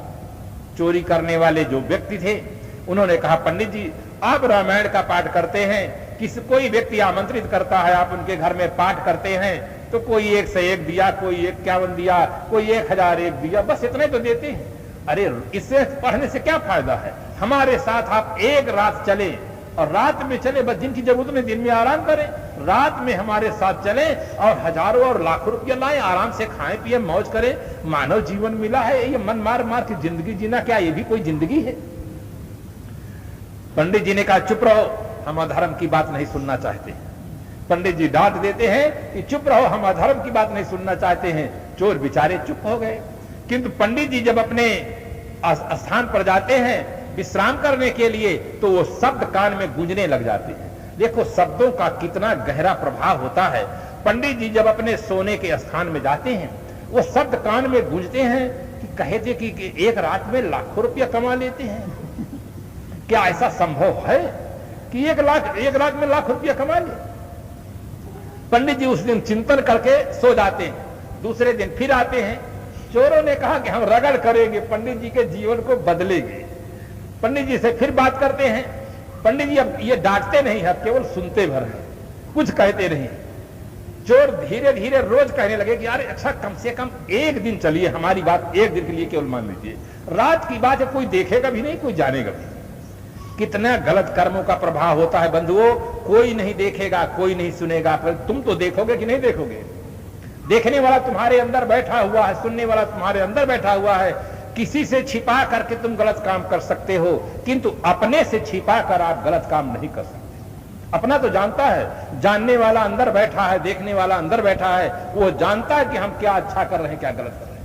चोरी करने वाले जो व्यक्ति थे उन्होंने कहा, पंडित जी आप रामायण का पाठ करते हैं, कोई व्यक्ति आमंत्रित करता है, आप उनके घर में पाठ करते हैं तो कोई 1 से 1 दिया, कोई 51 दिया, कोई 1001 दिया, बस इतने तो देते हैं। अरे इससे पढ़ने से क्या फायदा है? हमारे साथ आप एक रात चले, और रात में चले, बस जिनकी जरूरत नहीं दिन में आराम करें, रात में हमारे साथ चले और हजारों और लाखों रुपया लाएं, आराम से खाएं पिए मौज करें। मानव जीवन मिला है, ये मन मार मार की जिंदगी जीना क्या ये भी कोई जिंदगी है? पंडित जी ने कहा चुप रहो, हम अधर्म की बात नहीं सुनना चाहते। पंडित जी डांट देते हैं कि चुप रहो, हम अधर्म की बात नहीं सुनना चाहते हैं। चोर बेचारे चुप हो गए। किंतु पंडित जी जब अपने स्थान पर जाते हैं विश्राम करने के लिए तो वो शब्द कान में गूंजने लग जाते हैं। देखो शब्दों का कितना गहरा प्रभाव होता है। पंडित जी जब अपने सोने के स्थान में जाते हैं वो शब्द कान में गूंजते हैं कि कहते कि एक रात में लाखों रुपया कमा लेते हैं। क्या ऐसा संभव है कि एक रात में लाख रुपया कमा ले? पंडित जी उस दिन चिंतन करके सो जाते हैं। दूसरे दिन फिर आते हैं। चोरों ने कहा कि हम रगड़ करेंगे, पंडित जी के जीवन को बदलेंगे। पंडित जी से फिर बात करते हैं। पंडित जी अब ये डांटते नहीं है, केवल सुनते भर हैं, कुछ कहते नहीं। चोर धीरे धीरे रोज कहने लगे कि यार अच्छा कम से कम एक दिन चलिए, हमारी बात एक दिन के लिए केवल मान लीजिए, रात की बात है, कोई देखेगा भी नहीं, कोई जानेगा भी नहीं। कितना गलत कर्मों का प्रभाव होता है बंधुओं। कोई नहीं देखेगा, कोई नहीं सुनेगा, पर तुम तो देखोगे कि नहीं देखोगे? देखने वाला तुम्हारे अंदर बैठा हुआ है, सुनने वाला तुम्हारे अंदर बैठा हुआ है। किसी से छिपा करके तुम गलत काम कर सकते हो, किंतु अपने से छिपा कर आप गलत काम नहीं कर सकते। अपना तो जानता है, जानने वाला अंदर बैठा है, देखने वाला अंदर बैठा है, वो जानता है कि हम क्या अच्छा कर रहे हैं, क्या गलत कर रहे हैं।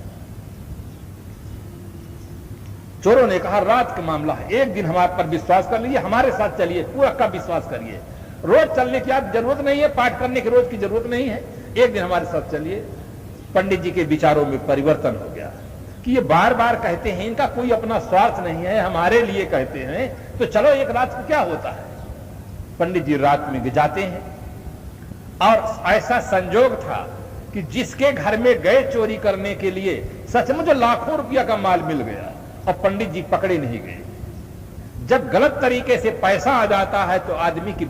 चोरों ने कहा रात का मामला है, एक दिन हमारे पर विश्वास कर लीजिए, हमारे साथ चलिए, पूरा का विश्वास करिए। रोज चलने की आप जरूरत नहीं है, पाठ करने की रोज की जरूरत नहीं है, एक दिन हमारे साथ चलिए। पंडित जी के विचारों में परिवर्तन हो गया कि ये बार बार कहते हैं, इनका कोई अपना स्वार्थ नहीं है, हमारे लिए कहते हैं, तो चलो एक रात को क्या होता है। पंडित जी रात में जाते हैं और ऐसा संजोग था कि जिसके घर में गए चोरी करने के लिए सचमुच लाखों रुपया का माल मिल गया और पंडित जी पकड़े नहीं गए। जब गलत तरीके से पैसा आ जाता है तो आदमी की